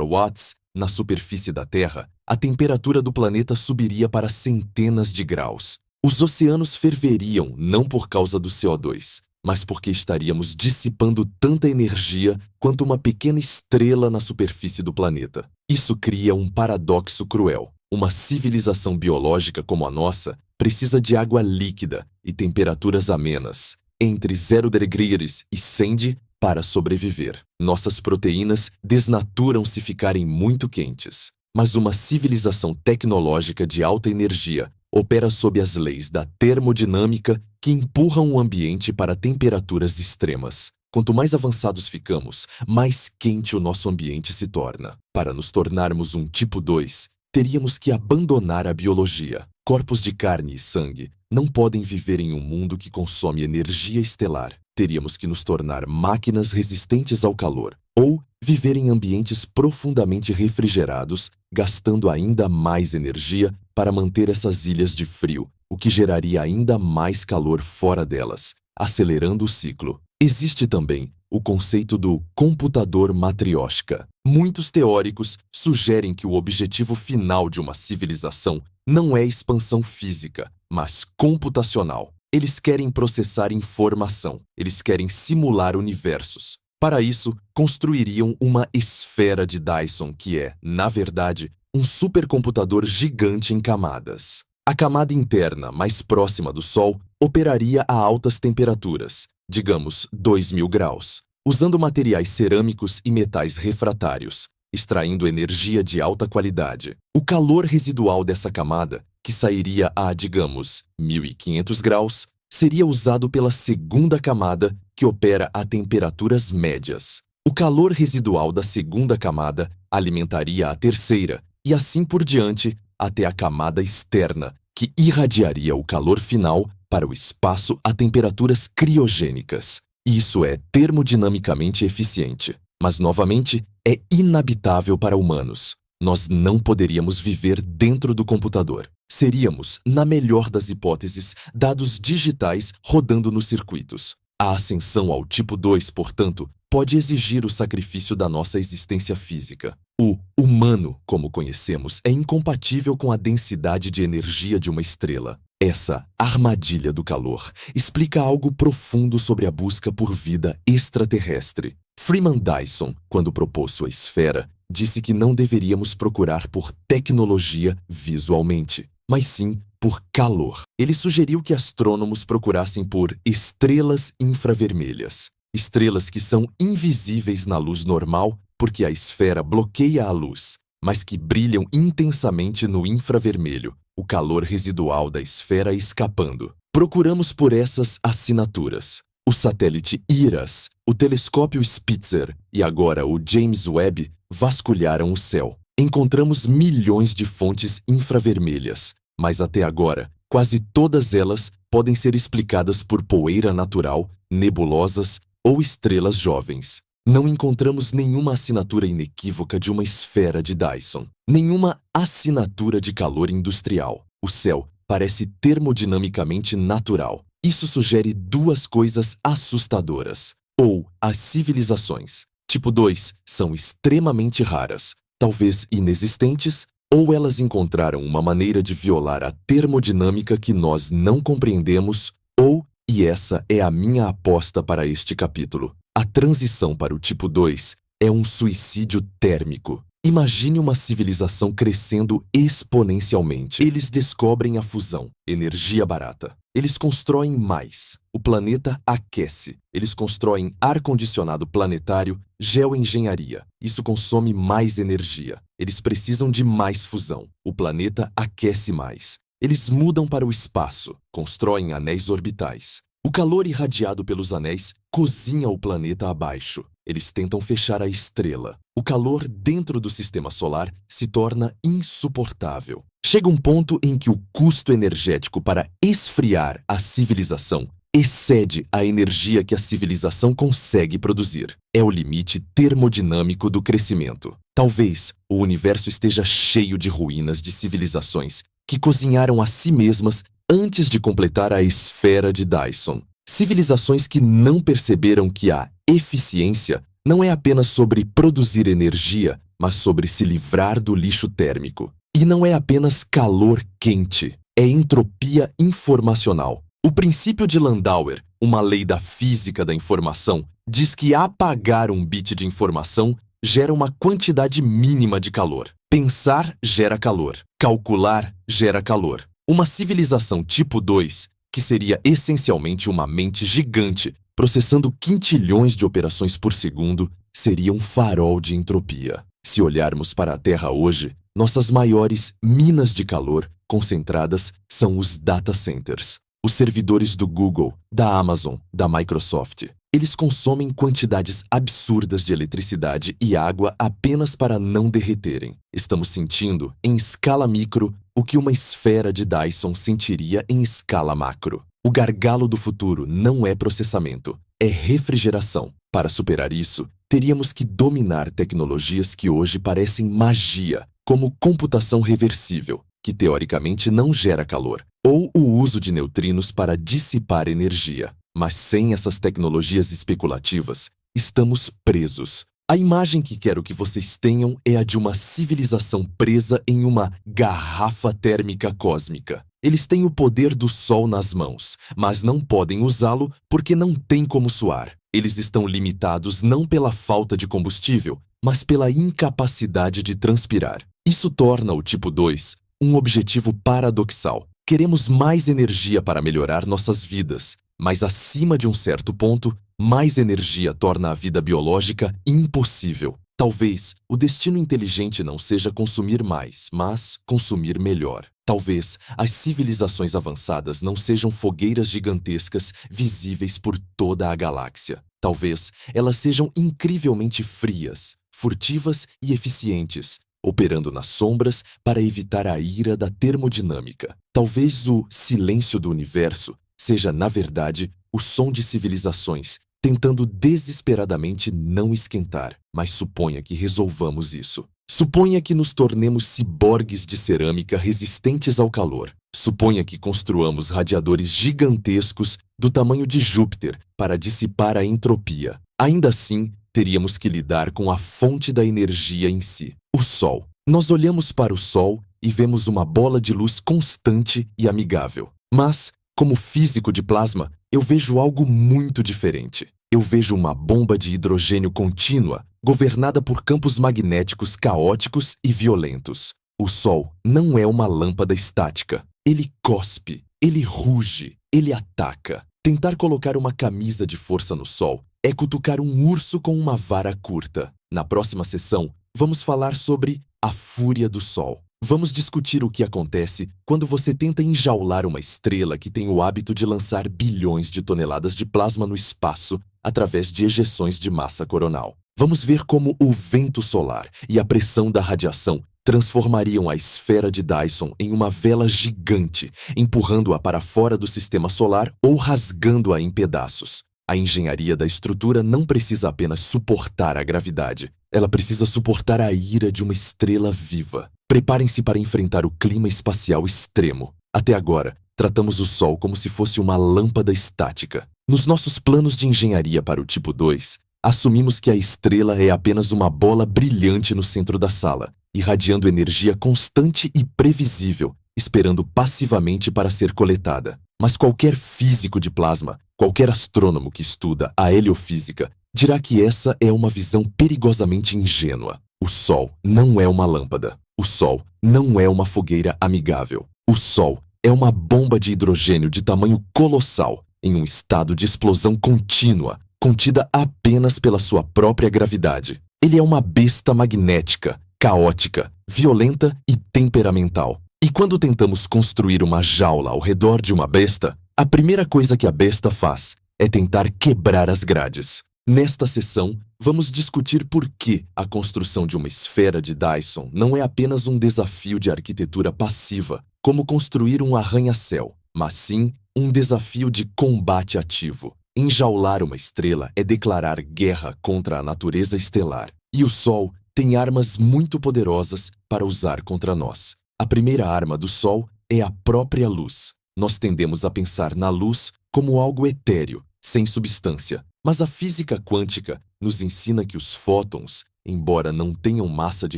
watts na superfície da Terra, a temperatura do planeta subiria para centenas de graus. Os oceanos ferveriam não por causa do CO2, mas porque estaríamos dissipando tanta energia quanto uma pequena estrela na superfície do planeta. Isso cria um paradoxo cruel. Uma civilização biológica como a nossa precisa de água líquida e temperaturas amenas, entre 0 degrees e 100 para sobreviver. Nossas proteínas desnaturam se ficarem muito quentes. Mas uma civilização tecnológica de alta energia opera sob as leis da termodinâmica que empurram o ambiente para temperaturas extremas. Quanto mais avançados ficamos, mais quente o nosso ambiente se torna. Para nos tornarmos um tipo 2, teríamos que abandonar a biologia. Corpos de carne e sangue não podem viver em um mundo que consome energia estelar. Teríamos que nos tornar máquinas resistentes ao calor, ou viver em ambientes profundamente refrigerados, gastando ainda mais energia para manter essas ilhas de frio, o que geraria ainda mais calor fora delas, acelerando o ciclo. Existe também o conceito do computador matrioshka. Muitos teóricos sugerem que o objetivo final de uma civilização não é expansão física, mas computacional. Eles querem processar informação, eles querem simular universos. Para isso, construiriam uma esfera de Dyson que é, na verdade, um supercomputador gigante em camadas. A camada interna, mais próxima do Sol, operaria a altas temperaturas, digamos 2000 graus, usando materiais cerâmicos e metais refratários, extraindo energia de alta qualidade. O calor residual dessa camada, que sairia a, digamos, 1500 graus, seria usado pela segunda camada, que opera a temperaturas médias. O calor residual da segunda camada alimentaria a terceira, e assim por diante, até a camada externa, que irradiaria o calor final para o espaço a temperaturas criogênicas. Isso é termodinamicamente eficiente, mas novamente é inabitável para humanos. nós não poderíamos viver dentro do computador. Seríamos, na melhor das hipóteses, dados digitais rodando nos circuitos. A ascensão ao tipo 2, portanto, pode exigir o sacrifício da nossa existência física. O humano, como conhecemos, é incompatível com a densidade de energia de uma estrela. Essa armadilha do calor explica algo profundo sobre a busca por vida extraterrestre. Freeman Dyson, quando propôs sua esfera, disse que não deveríamos procurar por tecnologia visualmente, mas sim por calor. Ele sugeriu que astrônomos procurassem por estrelas infravermelhas, estrelas que são invisíveis na luz normal porque a esfera bloqueia a luz, mas que brilham intensamente no infravermelho, o calor residual da esfera escapando. Procuramos por essas assinaturas. O satélite IRAS, o telescópio Spitzer e agora o James Webb vasculharam o céu. Encontramos milhões de fontes infravermelhas, mas até agora, quase todas elas podem ser explicadas por poeira natural, nebulosas ou estrelas jovens. Não encontramos nenhuma assinatura inequívoca de uma esfera de Dyson, nenhuma assinatura de calor industrial. O céu parece termodinamicamente natural. Isso sugere duas coisas assustadoras. Ou as civilizações, tipo 2, são extremamente raras, talvez inexistentes, ou elas encontraram uma maneira de violar a termodinâmica que nós não compreendemos, ou, e essa é a minha aposta para este capítulo, a transição para o tipo 2 é um suicídio térmico. Imagine uma civilização crescendo exponencialmente. Eles descobrem a fusão, energia barata. Eles constroem mais. O planeta aquece. Eles constroem ar-condicionado planetário, geoengenharia. Isso consome mais energia. Eles precisam de mais fusão. O planeta aquece mais. Eles mudam para o espaço, constroem anéis orbitais. O calor irradiado pelos anéis cozinha o planeta abaixo. Eles tentam fechar a estrela. O calor dentro do sistema solar se torna insuportável. Chega um ponto em que o custo energético para esfriar a civilização excede a energia que a civilização consegue produzir. É o limite termodinâmico do crescimento. Talvez o universo esteja cheio de ruínas de civilizações que cozinharam a si mesmas antes de completar a esfera de Dyson. Civilizações que não perceberam que a eficiência não é apenas sobre produzir energia, mas sobre se livrar do lixo térmico. E não é apenas calor quente, é entropia informacional. O princípio de Landauer, uma lei da física da informação, diz que apagar um bit de informação gera uma quantidade mínima de calor. Pensar gera calor. Calcular gera calor. Uma civilização tipo 2, que seria essencialmente uma mente gigante, processando quintilhões de operações por segundo, seria um farol de entropia. Se olharmos para a Terra hoje, nossas maiores minas de calor concentradas são os data centers. Os servidores do Google, da Amazon, da Microsoft. Eles consomem quantidades absurdas de eletricidade e água apenas para não derreterem. Estamos sentindo, em escala micro, o que uma esfera de Dyson sentiria em escala macro. O gargalo do futuro não é processamento, é refrigeração. Para superar isso, teríamos que dominar tecnologias que hoje parecem magia, como computação reversível, que teoricamente não gera calor, ou o uso de neutrinos para dissipar energia. Mas sem essas tecnologias especulativas, estamos presos. A imagem que quero que vocês tenham é a de uma civilização presa em uma garrafa térmica cósmica. Eles têm o poder do sol nas mãos, mas não podem usá-lo porque não têm como suar. Eles estão limitados não pela falta de combustível, mas pela incapacidade de transpirar. Isso torna o tipo 2 um objetivo paradoxal. Queremos mais energia para melhorar nossas vidas, mas acima de um certo ponto, mais energia torna a vida biológica impossível. Talvez o destino inteligente não seja consumir mais, mas consumir melhor. Talvez as civilizações avançadas não sejam fogueiras gigantescas visíveis por toda a galáxia. Talvez elas sejam incrivelmente frias, furtivas e eficientes, operando nas sombras para evitar a ira da termodinâmica. Talvez o silêncio do universo seja, na verdade, o som de civilizações tentando desesperadamente não esquentar, mas suponha que resolvamos isso. Suponha que nos tornemos ciborgues de cerâmica resistentes ao calor. Suponha que construamos radiadores gigantescos do tamanho de Júpiter para dissipar a entropia. Ainda assim, teríamos que lidar com a fonte da energia em si, o Sol. Nós olhamos para o Sol e vemos uma bola de luz constante e amigável. Mas, como físico de plasma, eu vejo algo muito diferente. Eu vejo uma bomba de hidrogênio contínua, governada por campos magnéticos caóticos e violentos. O Sol não é uma lâmpada estática. Ele cospe, ele ruge, ele ataca. Tentar colocar uma camisa de força no Sol é cutucar um urso com uma vara curta. Na próxima sessão, vamos falar sobre a fúria do Sol. Vamos discutir o que acontece quando você tenta enjaular uma estrela que tem o hábito de lançar bilhões de toneladas de plasma no espaço através de ejeções de massa coronal. Vamos ver como o vento solar e a pressão da radiação transformariam a esfera de Dyson em uma vela gigante, empurrando-a para fora do sistema solar ou rasgando-a em pedaços. A engenharia da estrutura não precisa apenas suportar a gravidade, ela precisa suportar a ira de uma estrela viva. Preparem-se para enfrentar o clima espacial extremo. Até agora, tratamos o Sol como se fosse uma lâmpada estática. Nos nossos planos de engenharia para o tipo 2, assumimos que a estrela é apenas uma bola brilhante no centro da sala, irradiando energia constante e previsível, esperando passivamente para ser coletada. Mas qualquer físico de plasma, qualquer astrônomo que estuda a heliofísica, dirá que essa é uma visão perigosamente ingênua. O Sol não é uma lâmpada. O Sol não é uma fogueira amigável. O Sol é uma bomba de hidrogênio de tamanho colossal, em um estado de explosão contínua, contida apenas pela sua própria gravidade. Ele é uma besta magnética, caótica, violenta e temperamental. E quando tentamos construir uma jaula ao redor de uma besta, a primeira coisa que a besta faz é tentar quebrar as grades. Nesta sessão, vamos discutir por que a construção de uma esfera de Dyson não é apenas um desafio de arquitetura passiva, como construir um arranha-céu, mas sim um desafio de combate ativo. Enjaular uma estrela é declarar guerra contra a natureza estelar. E o Sol tem armas muito poderosas para usar contra nós. A primeira arma do Sol é a própria luz. Nós tendemos a pensar na luz como algo etéreo, sem substância. Mas a física quântica nos ensina que os fótons, embora não tenham massa de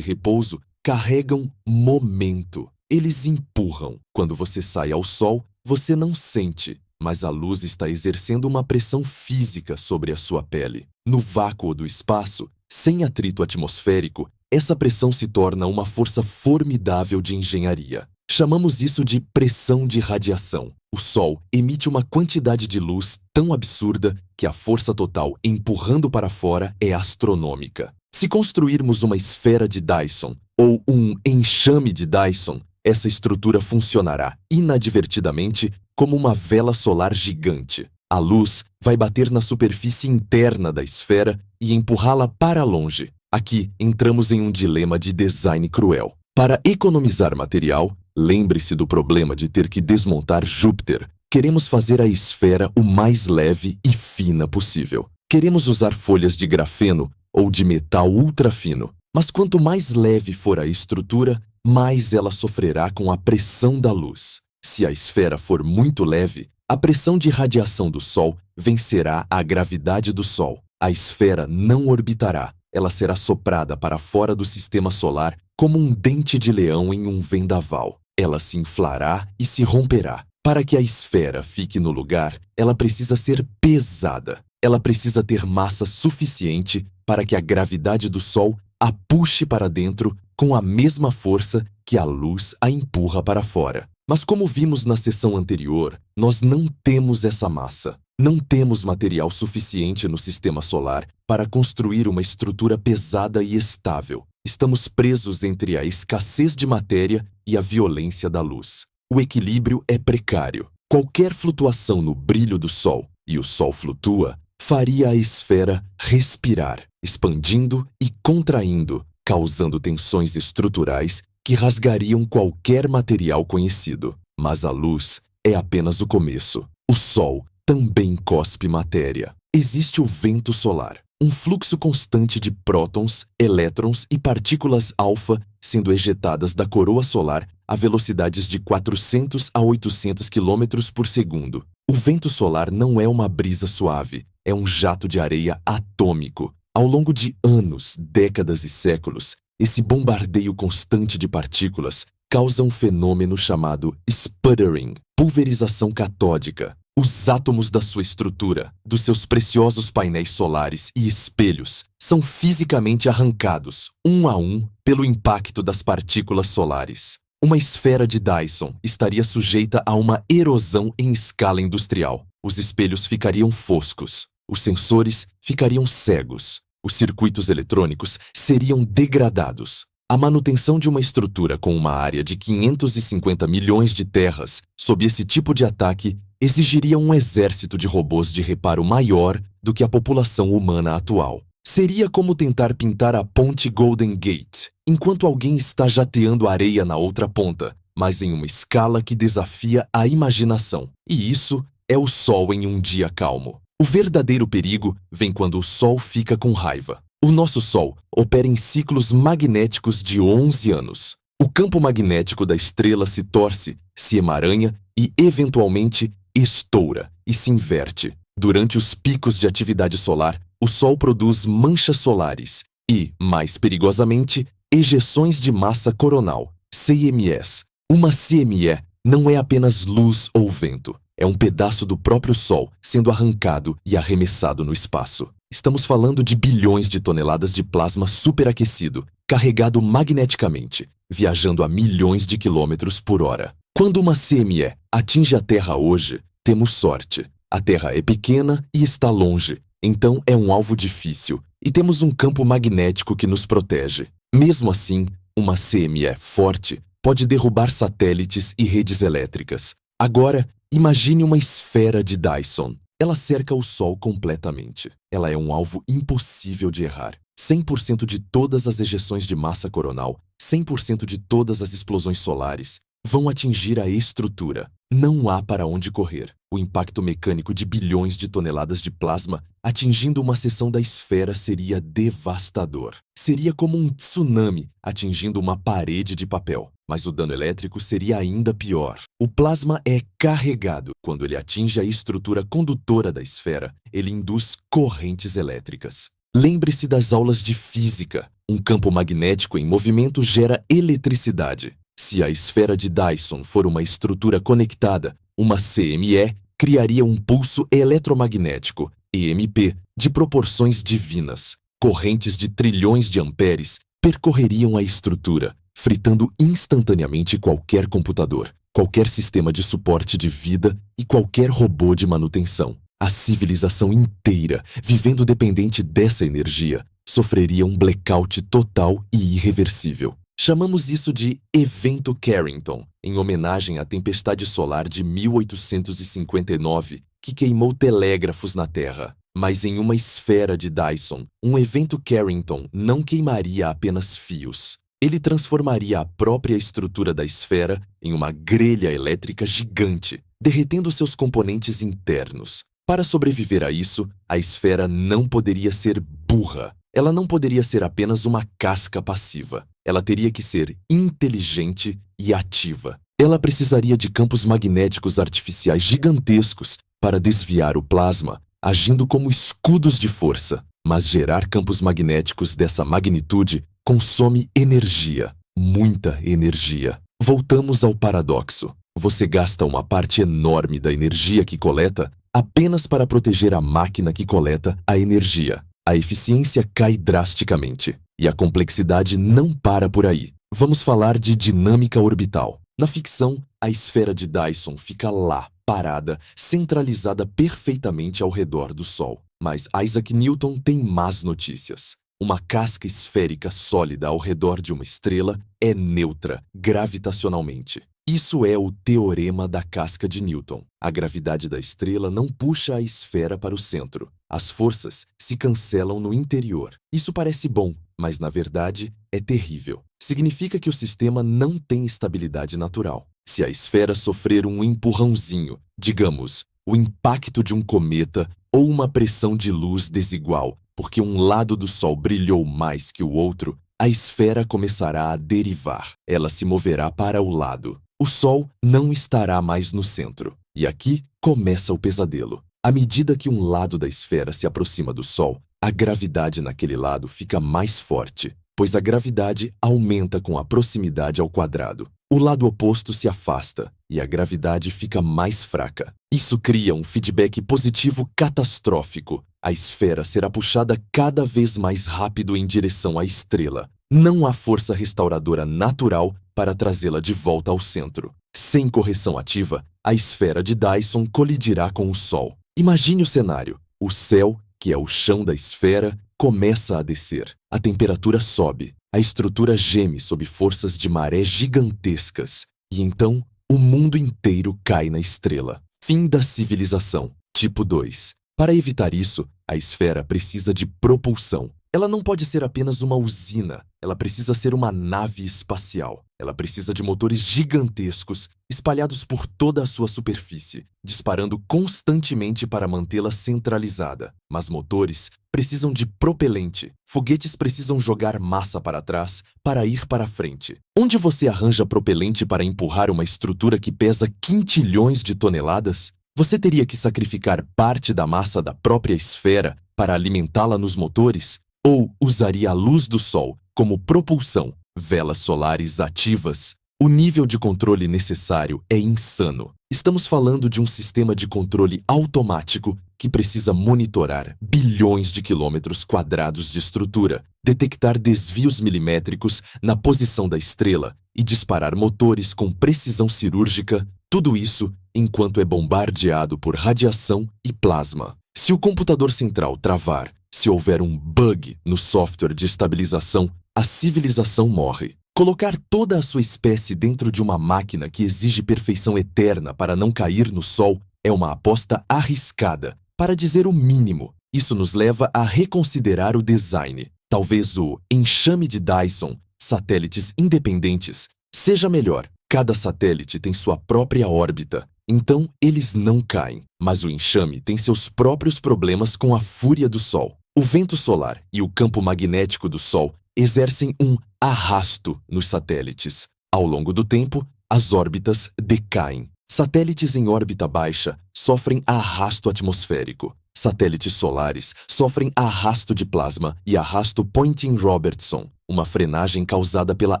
repouso, carregam momento. Eles empurram. Quando você sai ao Sol, você não sente, mas a luz está exercendo uma pressão física sobre a sua pele. No vácuo do espaço, sem atrito atmosférico, essa pressão se torna uma força formidável de engenharia. Chamamos isso de pressão de radiação. O Sol emite uma quantidade de luz tão absurda que a força total empurrando para fora é astronômica. Se construirmos uma esfera de Dyson ou um enxame de Dyson, essa estrutura funcionará inadvertidamente como uma vela solar gigante. A luz vai bater na superfície interna da esfera e empurrá-la para longe. Aqui entramos em um dilema de design cruel. Para economizar material, lembre-se do problema de ter que desmontar Júpiter. Queremos fazer a esfera o mais leve e fina possível. Queremos usar folhas de grafeno ou de metal ultrafino. Mas quanto mais leve for a estrutura, mais ela sofrerá com a pressão da luz. Se a esfera for muito leve, a pressão de radiação do Sol vencerá a gravidade do Sol. A esfera não orbitará. Ela será soprada para fora do sistema solar como um dente de leão em um vendaval. Ela se inflará e se romperá. Para que a esfera fique no lugar, ela precisa ser pesada. Ela precisa ter massa suficiente para que a gravidade do Sol a puxe para dentro com a mesma força que a luz a empurra para fora. Mas como vimos na sessão anterior, nós não temos essa massa. Não temos material suficiente no sistema solar para construir uma estrutura pesada e estável. Estamos presos entre a escassez de matéria e a violência da luz. O equilíbrio é precário. Qualquer flutuação no brilho do Sol, e o Sol flutua, faria a esfera respirar, expandindo e contraindo, causando tensões estruturais que rasgariam qualquer material conhecido. Mas a luz é apenas o começo. O Sol também cospe matéria. Existe o vento solar. Um fluxo constante de prótons, elétrons e partículas alfa sendo ejetadas da coroa solar a velocidades de 400 a 800 km por segundo. O vento solar não é uma brisa suave, é um jato de areia atômico. Ao longo de anos, décadas e séculos, esse bombardeio constante de partículas causa um fenômeno chamado sputtering, pulverização catódica. Os átomos da sua estrutura, dos seus preciosos painéis solares e espelhos, são fisicamente arrancados, um a um, pelo impacto das partículas solares. Uma esfera de Dyson estaria sujeita a uma erosão em escala industrial. Os espelhos ficariam foscos, os sensores ficariam cegos, os circuitos eletrônicos seriam degradados. A manutenção de uma estrutura com uma área de 550 milhões de terras sob esse tipo de ataque exigiria um exército de robôs de reparo maior do que a população humana atual. Seria como tentar pintar a ponte Golden Gate, enquanto alguém está jateando areia na outra ponta, mas em uma escala que desafia a imaginação. E isso é o Sol em um dia calmo. O verdadeiro perigo vem quando o Sol fica com raiva. O nosso Sol opera em ciclos magnéticos de 11 anos. O campo magnético da estrela se torce, se emaranha e, eventualmente, estoura e se inverte. Durante os picos de atividade solar, o Sol produz manchas solares e, mais perigosamente, ejeções de massa coronal, CMEs. Uma CME não é apenas luz ou vento, é um pedaço do próprio Sol sendo arrancado e arremessado no espaço. Estamos falando de bilhões de toneladas de plasma superaquecido, carregado magneticamente, viajando a milhões de quilômetros por hora. Quando uma CME atinge a Terra hoje, temos sorte. A Terra é pequena e está longe, então é um alvo difícil, e temos um campo magnético que nos protege. Mesmo assim, uma CME forte pode derrubar satélites e redes elétricas. Agora, imagine uma esfera de Dyson. Ela cerca o Sol completamente. Ela é um alvo impossível de errar. 100% de todas as ejeções de massa coronal, 100% de todas as explosões solares, vão atingir a estrutura. Não há para onde correr. O impacto mecânico de bilhões de toneladas de plasma atingindo uma seção da esfera seria devastador. Seria como um tsunami atingindo uma parede de papel. Mas o dano elétrico seria ainda pior. O plasma é carregado. Quando ele atinge a estrutura condutora da esfera, ele induz correntes elétricas. Lembre-se das aulas de física. Um campo magnético em movimento gera eletricidade. Se a esfera de Dyson for uma estrutura conectada, uma CME criaria um pulso eletromagnético, EMP, de proporções divinas. Correntes de trilhões de amperes percorreriam a estrutura, fritando instantaneamente qualquer computador, qualquer sistema de suporte de vida e qualquer robô de manutenção. A civilização inteira, vivendo dependente dessa energia, sofreria um blackout total e irreversível. Chamamos isso de Evento Carrington, em homenagem à tempestade solar de 1859, que queimou telégrafos na Terra. Mas em uma esfera de Dyson, um evento Carrington não queimaria apenas fios. Ele transformaria a própria estrutura da esfera em uma grelha elétrica gigante, derretendo seus componentes internos. Para sobreviver a isso, a esfera não poderia ser burra. Ela não poderia ser apenas uma casca passiva. Ela teria que ser inteligente e ativa. Ela precisaria de campos magnéticos artificiais gigantescos para desviar o plasma, agindo como escudos de força. Mas gerar campos magnéticos dessa magnitude consome energia, muita energia. Voltamos ao paradoxo. Você gasta uma parte enorme da energia que coleta apenas para proteger a máquina que coleta a energia. A eficiência cai drasticamente. E a complexidade não para por aí. Vamos falar de dinâmica orbital. Na ficção, a esfera de Dyson fica lá, parada, centralizada perfeitamente ao redor do Sol. Mas Isaac Newton tem más notícias. Uma casca esférica sólida ao redor de uma estrela é neutra gravitacionalmente. Isso é o teorema da casca de Newton. A gravidade da estrela não puxa a esfera para o centro. As forças se cancelam no interior. Isso parece bom, mas na verdade é terrível. Significa que o sistema não tem estabilidade natural. Se a esfera sofrer um empurrãozinho, digamos, o impacto de um cometa ou uma pressão de luz desigual, porque um lado do Sol brilhou mais que o outro, a esfera começará a derivar. Ela se moverá para o lado. O Sol não estará mais no centro. E aqui começa o pesadelo. À medida que um lado da esfera se aproxima do Sol, a gravidade naquele lado fica mais forte, pois a gravidade aumenta com a proximidade ao quadrado. O lado oposto se afasta e a gravidade fica mais fraca. Isso cria um feedback positivo catastrófico. A esfera será puxada cada vez mais rápido em direção à estrela. Não há força restauradora natural para trazê-la de volta ao centro. Sem correção ativa, a esfera de Dyson colidirá com o Sol. Imagine o cenário. O céu, que é o chão da esfera, começa a descer. A temperatura sobe. A estrutura geme sob forças de maré gigantescas. E então, o mundo inteiro cai na estrela. Fim da civilização. Tipo 2. Para evitar isso, a esfera precisa de propulsão. Ela não pode ser apenas uma usina. Ela precisa ser uma nave espacial. Ela precisa de motores gigantescos espalhados por toda a sua superfície, disparando constantemente para mantê-la centralizada. Mas motores precisam de propelente. Foguetes precisam jogar massa para trás para ir para frente. Onde você arranja propelente para empurrar uma estrutura que pesa quintilhões de toneladas? Você teria que sacrificar parte da massa da própria esfera para alimentá-la nos motores? Ou usaria a luz do Sol como propulsão, velas solares ativas? O nível de controle necessário é insano. Estamos falando de um sistema de controle automático que precisa monitorar bilhões de quilômetros quadrados de estrutura, detectar desvios milimétricos na posição da estrela e disparar motores com precisão cirúrgica, tudo isso enquanto é bombardeado por radiação e plasma. Se o computador central travar, se houver um bug no software de estabilização, a civilização morre. Colocar toda a sua espécie dentro de uma máquina que exige perfeição eterna para não cair no Sol é uma aposta arriscada, para dizer o mínimo. Isso nos leva a reconsiderar o design. Talvez o enxame de Dyson, satélites independentes, seja melhor. Cada satélite tem sua própria órbita, então eles não caem. Mas o enxame tem seus próprios problemas com a fúria do Sol. O vento solar e o campo magnético do Sol exercem um arrasto nos satélites. Ao longo do tempo, as órbitas decaem. Satélites em órbita baixa sofrem arrasto atmosférico. Satélites solares sofrem arrasto de plasma e arrasto Poynting-Robertson, uma frenagem causada pela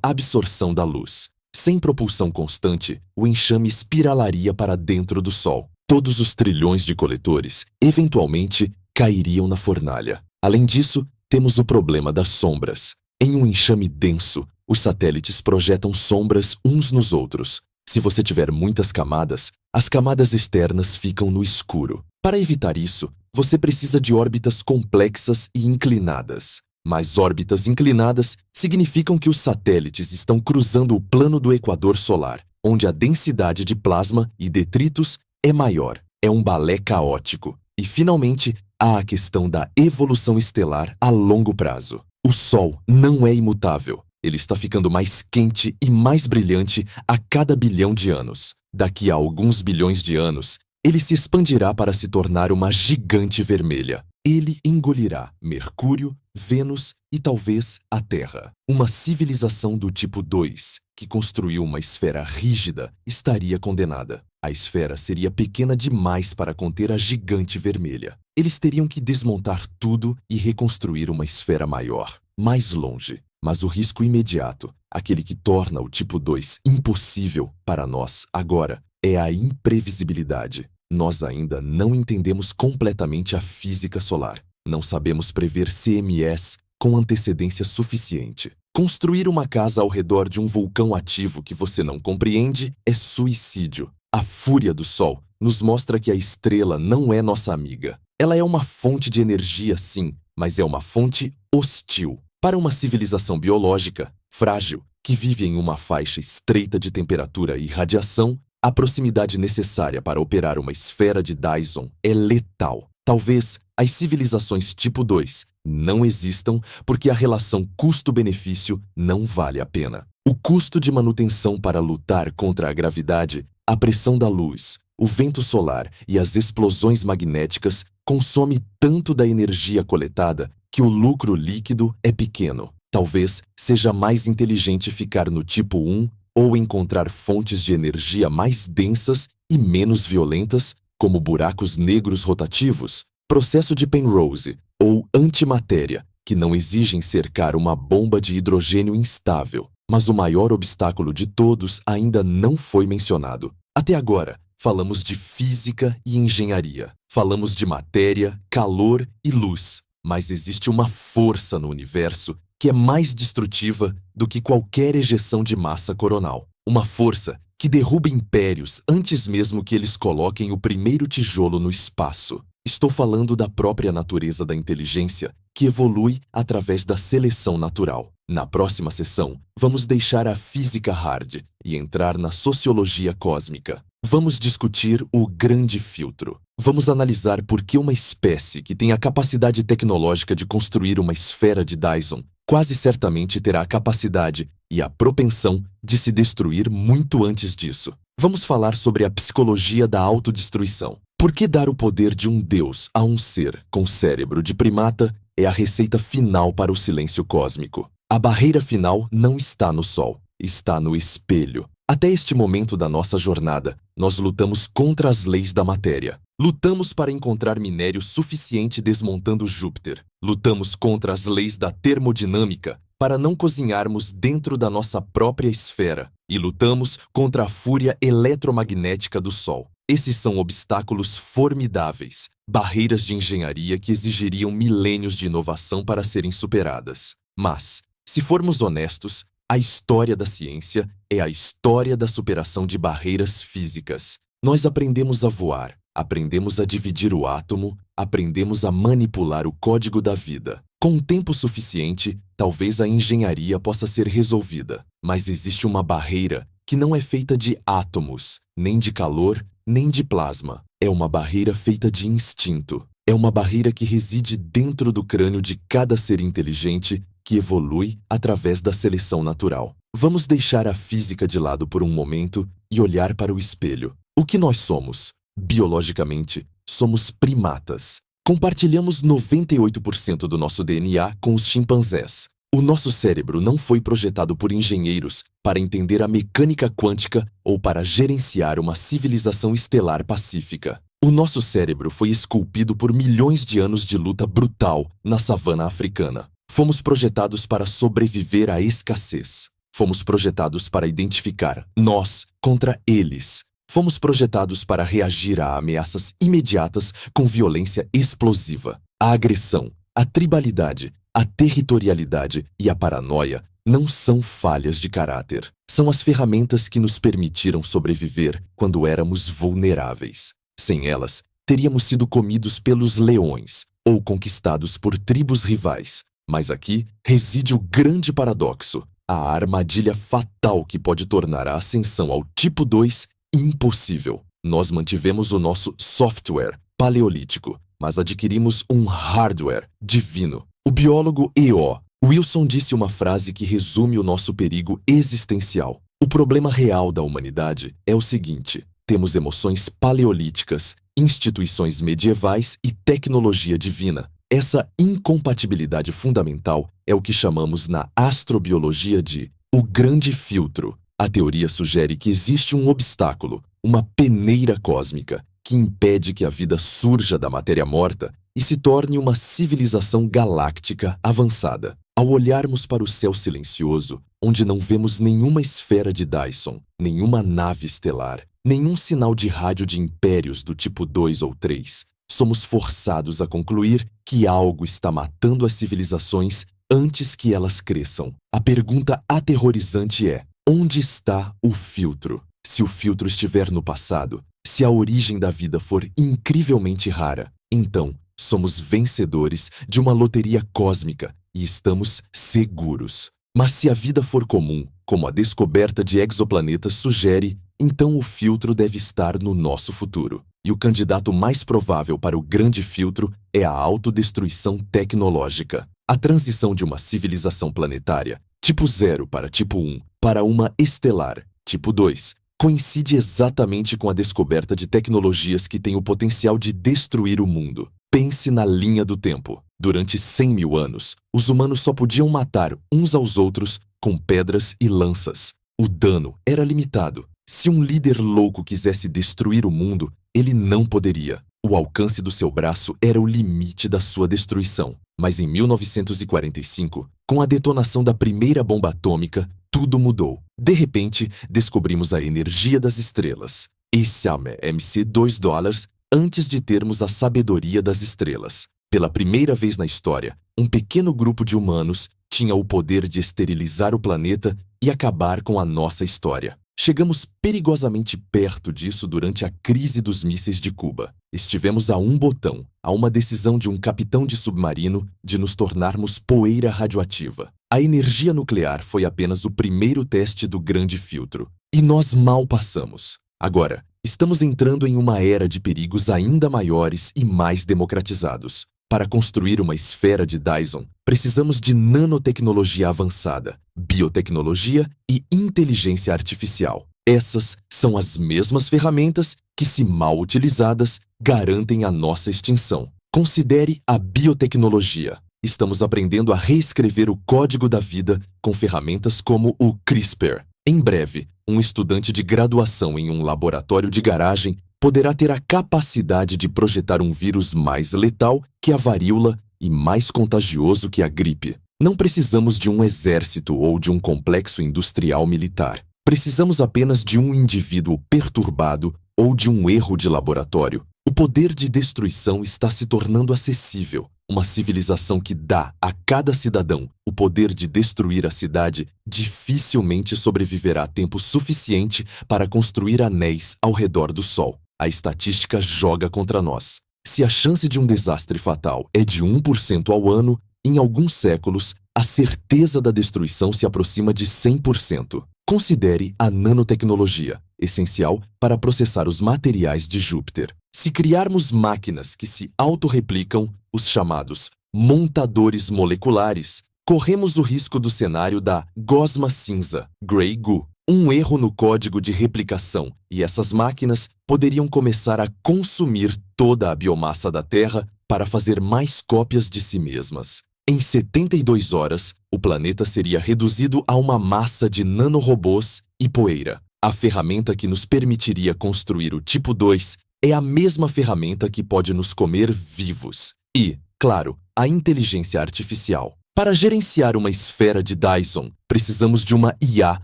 absorção da luz. Sem propulsão constante, o enxame espiralaria para dentro do Sol. Todos os trilhões de coletores, eventualmente, cairiam na fornalha. Além disso, temos o problema das sombras. Em um enxame denso, os satélites projetam sombras uns nos outros. Se você tiver muitas camadas, as camadas externas ficam no escuro. Para evitar isso, você precisa de órbitas complexas e inclinadas. Mas órbitas inclinadas significam que os satélites estão cruzando o plano do equador solar, onde a densidade de plasma e detritos é maior. É um balé caótico. E, finalmente, há a questão da evolução estelar a longo prazo. O Sol não é imutável. Ele está ficando mais quente e mais brilhante a cada bilhão de anos. Daqui a alguns bilhões de anos, ele se expandirá para se tornar uma gigante vermelha. Ele engolirá Mercúrio, Vênus e talvez a Terra. Uma civilização do tipo 2, que construiu uma esfera rígida, estaria condenada. A esfera seria pequena demais para conter a gigante vermelha. Eles teriam que desmontar tudo e reconstruir uma esfera maior, mais longe. Mas o risco imediato, aquele que torna o tipo 2 impossível para nós agora, é a imprevisibilidade. Nós ainda não entendemos completamente a física solar. Não sabemos prever CMEs com antecedência suficiente. Construir uma casa ao redor de um vulcão ativo que você não compreende é suicídio. A fúria do Sol nos mostra que a estrela não é nossa amiga. Ela é uma fonte de energia, sim, mas é uma fonte hostil. Para uma civilização biológica, frágil, que vive em uma faixa estreita de temperatura e radiação, a proximidade necessária para operar uma esfera de Dyson é letal. Talvez as civilizações tipo 2 não existam porque a relação custo-benefício não vale a pena. O custo de manutenção para lutar contra a gravidade, a pressão da luz, o vento solar e as explosões magnéticas consome tanto da energia coletada que o lucro líquido é pequeno. Talvez seja mais inteligente ficar no tipo 1 ou encontrar fontes de energia mais densas e menos violentas, como buracos negros rotativos, processo de Penrose ou antimatéria, que não exigem cercar uma bomba de hidrogênio instável. Mas o maior obstáculo de todos ainda não foi mencionado. Até agora, falamos de física e engenharia. Falamos de matéria, calor e luz. Mas existe uma força no universo que é mais destrutiva do que qualquer ejeção de massa coronal. Uma força que derruba impérios antes mesmo que eles coloquem o primeiro tijolo no espaço. Estou falando da própria natureza da inteligência, que evolui através da seleção natural. Na próxima sessão, vamos deixar a física hard e entrar na sociologia cósmica. Vamos discutir o grande filtro. Vamos analisar por que uma espécie que tem a capacidade tecnológica de construir uma esfera de Dyson quase certamente terá a capacidade e a propensão de se destruir muito antes disso. Vamos falar sobre a psicologia da autodestruição. Por que dar o poder de um deus a um ser com cérebro de primata é a receita final para o silêncio cósmico? A barreira final não está no Sol, está no espelho. Até este momento da nossa jornada, nós lutamos contra as leis da matéria. Lutamos para encontrar minério suficiente desmontando Júpiter. Lutamos contra as leis da termodinâmica para não cozinharmos dentro da nossa própria esfera. E lutamos contra a fúria eletromagnética do Sol. Esses são obstáculos formidáveis, barreiras de engenharia que exigiriam milênios de inovação para serem superadas. Mas, se formos honestos, a história da ciência é a história da superação de barreiras físicas. Nós aprendemos a voar, aprendemos a dividir o átomo, aprendemos a manipular o código da vida. Com tempo suficiente, talvez a engenharia possa ser resolvida. Mas existe uma barreira que não é feita de átomos, nem de calor, nem de plasma. É uma barreira feita de instinto. É uma barreira que reside dentro do crânio de cada ser inteligente que evolui através da seleção natural. Vamos deixar a física de lado por um momento e olhar para o espelho. O que nós somos? Biologicamente, somos primatas. Compartilhamos 98% do nosso DNA com os chimpanzés. O nosso cérebro não foi projetado por engenheiros para entender a mecânica quântica ou para gerenciar uma civilização estelar pacífica. O nosso cérebro foi esculpido por milhões de anos de luta brutal na savana africana. Fomos projetados para sobreviver à escassez. Fomos projetados para identificar nós contra eles. Fomos projetados para reagir a ameaças imediatas com violência explosiva. A agressão, a tribalidade, a territorialidade e a paranoia não são falhas de caráter. São as ferramentas que nos permitiram sobreviver quando éramos vulneráveis. Sem elas, teríamos sido comidos pelos leões ou conquistados por tribos rivais. Mas aqui reside o grande paradoxo, a armadilha fatal que pode tornar a ascensão ao tipo 2 impossível. Nós mantivemos o nosso software paleolítico, mas adquirimos um hardware divino. O biólogo E.O. Wilson disse uma frase que resume o nosso perigo existencial. O problema real da humanidade é o seguinte: temos emoções paleolíticas, instituições medievais e tecnologia divina. Essa incompatibilidade fundamental é o que chamamos na astrobiologia de o grande filtro. A teoria sugere que existe um obstáculo, uma peneira cósmica, que impede que a vida surja da matéria morta e se torne uma civilização galáctica avançada. Ao olharmos para o céu silencioso, onde não vemos nenhuma esfera de Dyson, nenhuma nave estelar, nenhum sinal de rádio de impérios do tipo 2 ou 3, somos forçados a concluir que algo está matando as civilizações antes que elas cresçam. A pergunta aterrorizante é: onde está o filtro? Se o filtro estiver no passado, se a origem da vida for incrivelmente rara, então somos vencedores de uma loteria cósmica e estamos seguros. Mas se a vida for comum, como a descoberta de exoplanetas sugere, então o filtro deve estar no nosso futuro. E o candidato mais provável para o grande filtro é a autodestruição tecnológica. A transição de uma civilização planetária, tipo 0 para tipo 1, para uma estelar, tipo 2, coincide exatamente com a descoberta de tecnologias que têm o potencial de destruir o mundo. Pense na linha do tempo. Durante 100 mil anos, os humanos só podiam matar uns aos outros com pedras e lanças. O dano era limitado. Se um líder louco quisesse destruir o mundo, ele não poderia. O alcance do seu braço era o limite da sua destruição. Mas em 1945, com a detonação da primeira bomba atômica, tudo mudou. De repente, descobrimos a energia das estrelas. Esse é MC $2 antes de termos a sabedoria das estrelas. Pela primeira vez na história, um pequeno grupo de humanos tinha o poder de esterilizar o planeta e acabar com a nossa história. Chegamos perigosamente perto disso durante a crise dos mísseis de Cuba. Estivemos a um botão, a uma decisão de um capitão de submarino de nos tornarmos poeira radioativa. A energia nuclear foi apenas o primeiro teste do grande filtro. E nós mal passamos. Agora, estamos entrando em uma era de perigos ainda maiores e mais democratizados. Para construir uma esfera de Dyson, precisamos de nanotecnologia avançada, biotecnologia e inteligência artificial. Essas são as mesmas ferramentas que, se mal utilizadas, garantem a nossa extinção. Considere a biotecnologia. Estamos aprendendo a reescrever o código da vida com ferramentas como o CRISPR. Em breve, um estudante de graduação em um laboratório de garagem poderá ter a capacidade de projetar um vírus mais letal que a varíola e mais contagioso que a gripe. Não precisamos de um exército ou de um complexo industrial militar. Precisamos apenas de um indivíduo perturbado ou de um erro de laboratório. O poder de destruição está se tornando acessível. Uma civilização que dá a cada cidadão o poder de destruir a cidade dificilmente sobreviverá tempo suficiente para construir anéis ao redor do Sol. A estatística joga contra nós. Se a chance de um desastre fatal é de 1% ao ano, em alguns séculos, a certeza da destruição se aproxima de 100%. Considere a nanotecnologia, essencial para processar os materiais de Júpiter. Se criarmos máquinas que se autorreplicam, os chamados montadores moleculares, corremos o risco do cenário da gosma cinza, Grey Goo. Um erro no código de replicação e essas máquinas poderiam começar a consumir toda a biomassa da Terra para fazer mais cópias de si mesmas. Em 72 horas, o planeta seria reduzido a uma massa de nanorobôs e poeira. A ferramenta que nos permitiria construir o tipo 2 é a mesma ferramenta que pode nos comer vivos. E, claro, a inteligência artificial. Para gerenciar uma esfera de Dyson, precisamos de uma IA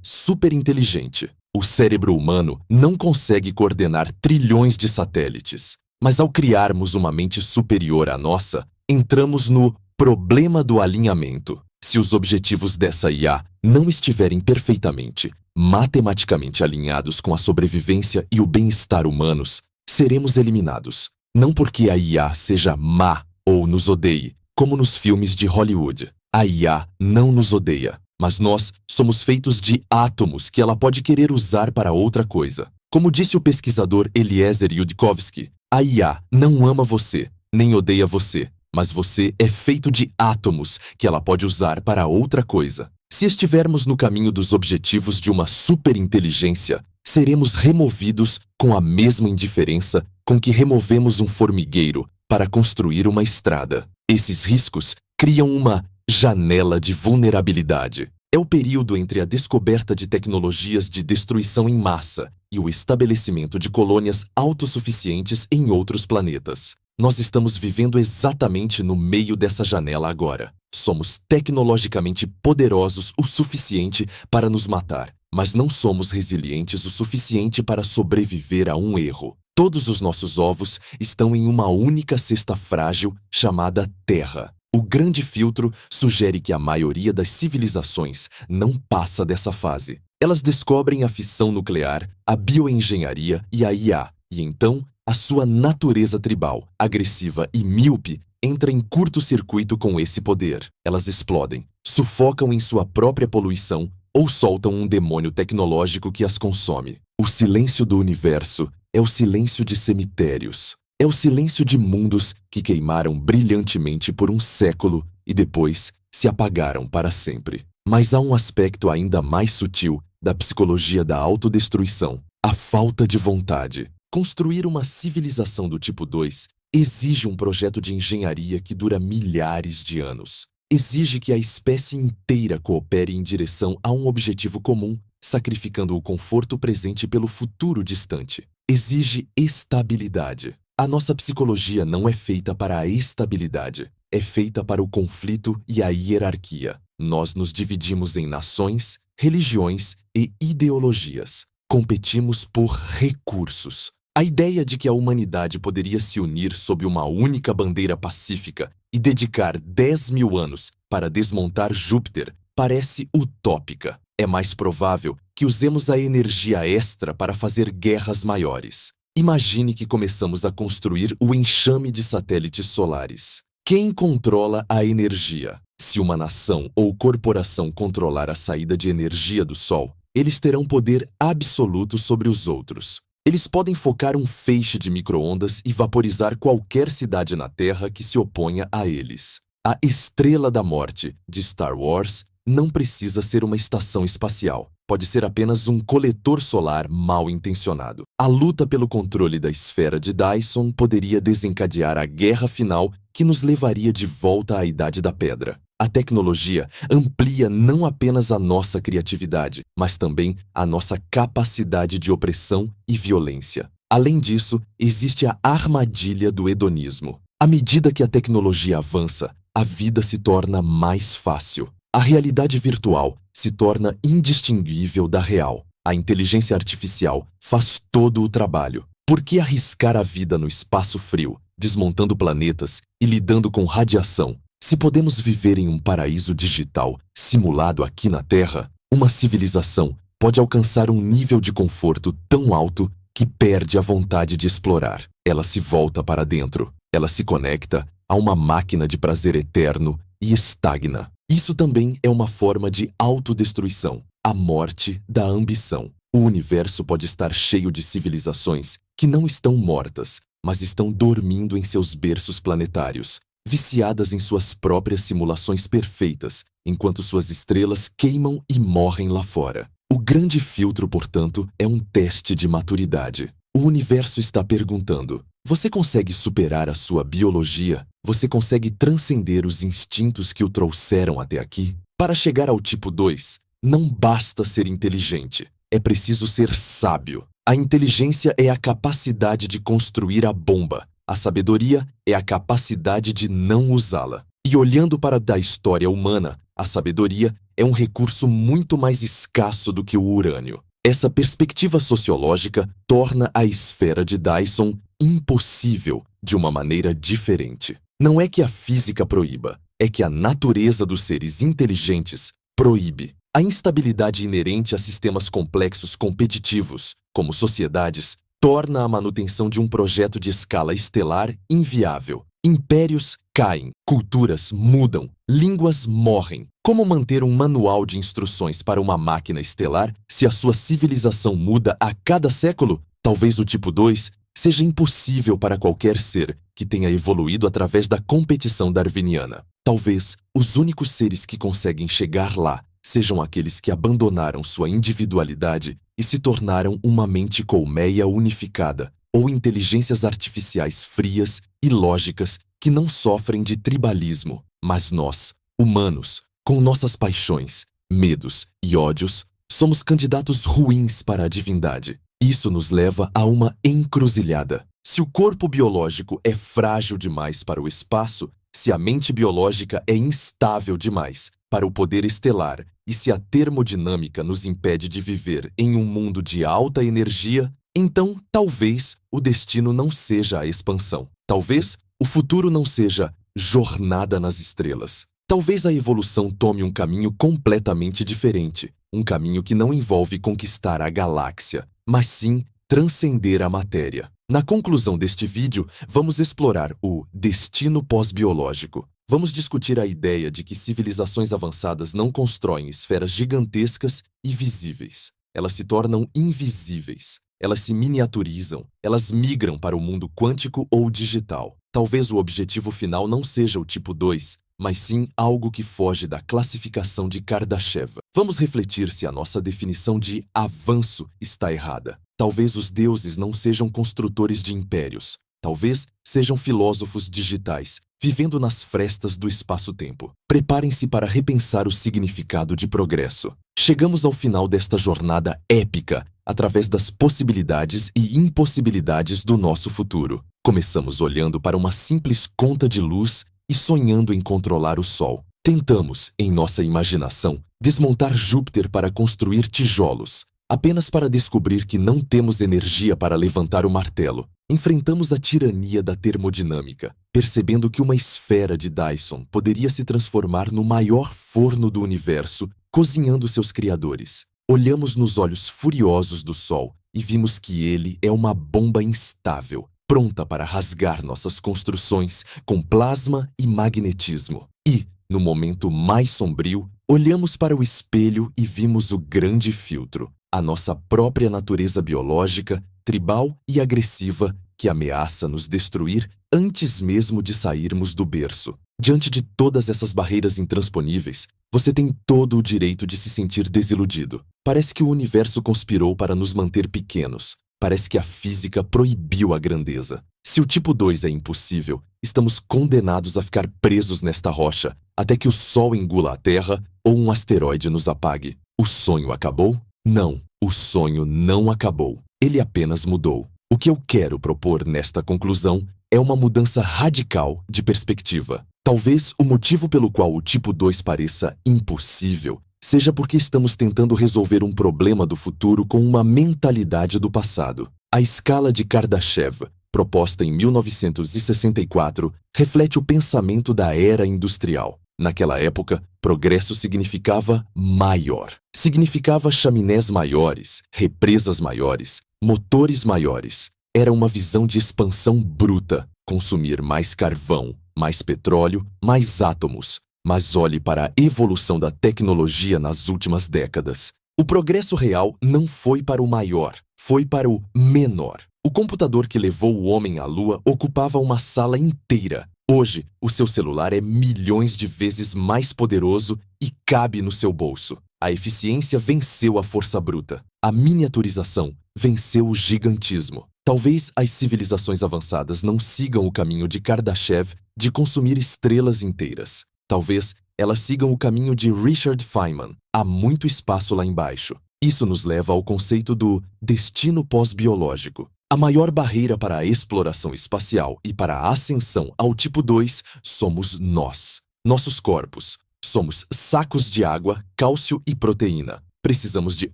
superinteligente. O cérebro humano não consegue coordenar trilhões de satélites. Mas ao criarmos uma mente superior à nossa, entramos no problema do alinhamento. Se os objetivos dessa IA não estiverem perfeitamente, matematicamente alinhados com a sobrevivência e o bem-estar humanos, seremos eliminados. Não porque a IA seja má ou nos odeie, como nos filmes de Hollywood. A IA não nos odeia, mas nós somos feitos de átomos que ela pode querer usar para outra coisa. Como disse o pesquisador Eliezer Yudkowsky, a IA não ama você, nem odeia você, mas você é feito de átomos que ela pode usar para outra coisa. Se estivermos no caminho dos objetivos de uma superinteligência, seremos removidos com a mesma indiferença com que removemos um formigueiro para construir uma estrada. Esses riscos criam uma janela de vulnerabilidade. É o período entre a descoberta de tecnologias de destruição em massa e o estabelecimento de colônias autossuficientes em outros planetas. Nós estamos vivendo exatamente no meio dessa janela agora. Somos tecnologicamente poderosos o suficiente para nos matar, mas não somos resilientes o suficiente para sobreviver a um erro. Todos os nossos ovos estão em uma única cesta frágil chamada Terra. O grande filtro sugere que a maioria das civilizações não passa dessa fase. Elas descobrem a fissão nuclear, a bioengenharia e a IA, e então a sua natureza tribal, agressiva e míope entra em curto-circuito com esse poder. Elas explodem, sufocam em sua própria poluição ou soltam um demônio tecnológico que as consome. O silêncio do universo é o silêncio de cemitérios. É o silêncio de mundos que queimaram brilhantemente por um século e depois se apagaram para sempre. Mas há um aspecto ainda mais sutil da psicologia da autodestruição: a falta de vontade. Construir uma civilização do tipo 2 Exige um projeto de engenharia que dura milhares de anos. Exige que a espécie inteira coopere em direção a um objetivo comum, sacrificando o conforto presente pelo futuro distante. Exige estabilidade. A nossa psicologia não é feita para a estabilidade, é feita para o conflito e a hierarquia. Nós nos dividimos em nações, religiões e ideologias. Competimos por recursos. A ideia de que a humanidade poderia se unir sob uma única bandeira pacífica e dedicar 10.000 anos para desmontar Júpiter parece utópica. É mais provável que usemos a energia extra para fazer guerras maiores. Imagine que começamos a construir o enxame de satélites solares. Quem controla a energia? Se uma nação ou corporação controlar a saída de energia do Sol, eles terão poder absoluto sobre os outros. Eles podem focar um feixe de micro-ondas e vaporizar qualquer cidade na Terra que se oponha a eles. A Estrela da Morte, de Star Wars, não precisa ser uma estação espacial. Pode ser apenas um coletor solar mal intencionado. A luta pelo controle da esfera de Dyson poderia desencadear a guerra final que nos levaria de volta à Idade da Pedra. A tecnologia amplia não apenas a nossa criatividade, mas também a nossa capacidade de opressão e violência. Além disso, existe a armadilha do hedonismo. À medida que a tecnologia avança, a vida se torna mais fácil. A realidade virtual se torna indistinguível da real. A inteligência artificial faz todo o trabalho. Por que arriscar a vida no espaço frio, desmontando planetas e lidando com radiação? Se podemos viver em um paraíso digital simulado aqui na Terra, uma civilização pode alcançar um nível de conforto tão alto que perde a vontade de explorar. Ela se volta para dentro. Ela se conecta a uma máquina de prazer eterno e estagna. Isso também é uma forma de autodestruição, a morte da ambição. O universo pode estar cheio de civilizações que não estão mortas, mas estão dormindo em seus berços planetários, viciadas em suas próprias simulações perfeitas, enquanto suas estrelas queimam e morrem lá fora. O grande filtro, portanto, é um teste de maturidade. O universo está perguntando: você consegue superar a sua biologia? Você consegue transcender os instintos que o trouxeram até aqui? Para chegar ao tipo 2, não basta ser inteligente, é preciso ser sábio. A inteligência é a capacidade de construir a bomba. A sabedoria é a capacidade de não usá-la. E olhando para a história humana, a sabedoria é um recurso muito mais escasso do que o urânio. Essa perspectiva sociológica torna a esfera de Dyson impossível de uma maneira diferente. Não é que a física proíba, é que a natureza dos seres inteligentes proíbe. A instabilidade inerente a sistemas complexos competitivos, como sociedades, torna a manutenção de um projeto de escala estelar inviável. Impérios caem, culturas mudam, línguas morrem. Como manter um manual de instruções para uma máquina estelar se a sua civilização muda a cada século? Talvez o tipo 2 seja impossível para qualquer ser que tenha evoluído através da competição darwiniana. Talvez os únicos seres que conseguem chegar lá sejam aqueles que abandonaram sua individualidade e se tornaram uma mente colmeia unificada, ou inteligências artificiais frias e lógicas que não sofrem de tribalismo. Mas nós, humanos, com nossas paixões, medos e ódios, somos candidatos ruins para a divindade. Isso nos leva a uma encruzilhada. Se o corpo biológico é frágil demais para o espaço, se a mente biológica é instável demais para o poder estelar e se a termodinâmica nos impede de viver em um mundo de alta energia, então talvez o destino não seja a expansão. Talvez o futuro não seja jornada nas estrelas. Talvez a evolução tome um caminho completamente diferente, um caminho que não envolve conquistar a galáxia, mas sim transcender a matéria. Na conclusão deste vídeo, vamos explorar o destino pós-biológico. Vamos discutir a ideia de que civilizações avançadas não constroem esferas gigantescas e visíveis. Elas se tornam invisíveis. Elas se miniaturizam. Elas migram para o mundo quântico ou digital. Talvez o objetivo final não seja o tipo 2, mas sim algo que foge da classificação de Kardashev. Vamos refletir se a nossa definição de avanço está errada. Talvez os deuses não sejam construtores de impérios. talvez sejam filósofos digitais, vivendo nas frestas do espaço-tempo. Preparem-se para repensar o significado de progresso. Chegamos ao final desta jornada épica, através das possibilidades e impossibilidades do nosso futuro. Começamos olhando para uma simples conta de luz e sonhando em controlar o Sol. Tentamos, em nossa imaginação, desmontar Júpiter para construir tijolos, apenas para descobrir que não temos energia para levantar o martelo. Enfrentamos a tirania da termodinâmica, percebendo que uma esfera de Dyson poderia se transformar no maior forno do universo, cozinhando seus criadores. Olhamos nos olhos furiosos do Sol e vimos que ele é uma bomba instável, pronta para rasgar nossas construções com plasma e magnetismo. E, no momento mais sombrio, olhamos para o espelho e vimos o grande filtro, a nossa própria natureza biológica, tribal e agressiva que ameaça nos destruir antes mesmo de sairmos do berço. Diante de todas essas barreiras intransponíveis, você tem todo o direito de se sentir desiludido. Parece que o universo conspirou para nos manter pequenos. Parece que a física proibiu a grandeza. Se o tipo 2 é impossível, estamos condenados a ficar presos nesta rocha, até que o Sol engula a Terra ou um asteroide nos apague. O sonho acabou? Não, o sonho não acabou. Ele apenas mudou. O que eu quero propor nesta conclusão é uma mudança radical de perspectiva. Talvez o motivo pelo qual o tipo 2 pareça impossível seja porque estamos tentando resolver um problema do futuro com uma mentalidade do passado. A escala de Kardashev, proposta em 1964, reflete o pensamento da era industrial. Naquela época, progresso significava maior. Significava chaminés maiores, represas maiores, motores maiores. Era uma visão de expansão bruta, consumir mais carvão, mais petróleo, mais átomos. Mas olhe para a evolução da tecnologia nas últimas décadas. O progresso real não foi para o maior, foi para o menor. O computador que levou o homem à Lua ocupava uma sala inteira. Hoje, o seu celular é milhões de vezes mais poderoso e cabe no seu bolso. A eficiência venceu a força bruta. A miniaturização venceu o gigantismo. Talvez as civilizações avançadas não sigam o caminho de Kardashev de consumir estrelas inteiras. Talvez elas sigam o caminho de Richard Feynman. Há muito espaço lá embaixo. Isso nos leva ao conceito do destino pós-biológico. A maior barreira para a exploração espacial e para a ascensão ao tipo 2 somos nós. Nossos corpos. Somos sacos de água, cálcio e proteína. Precisamos de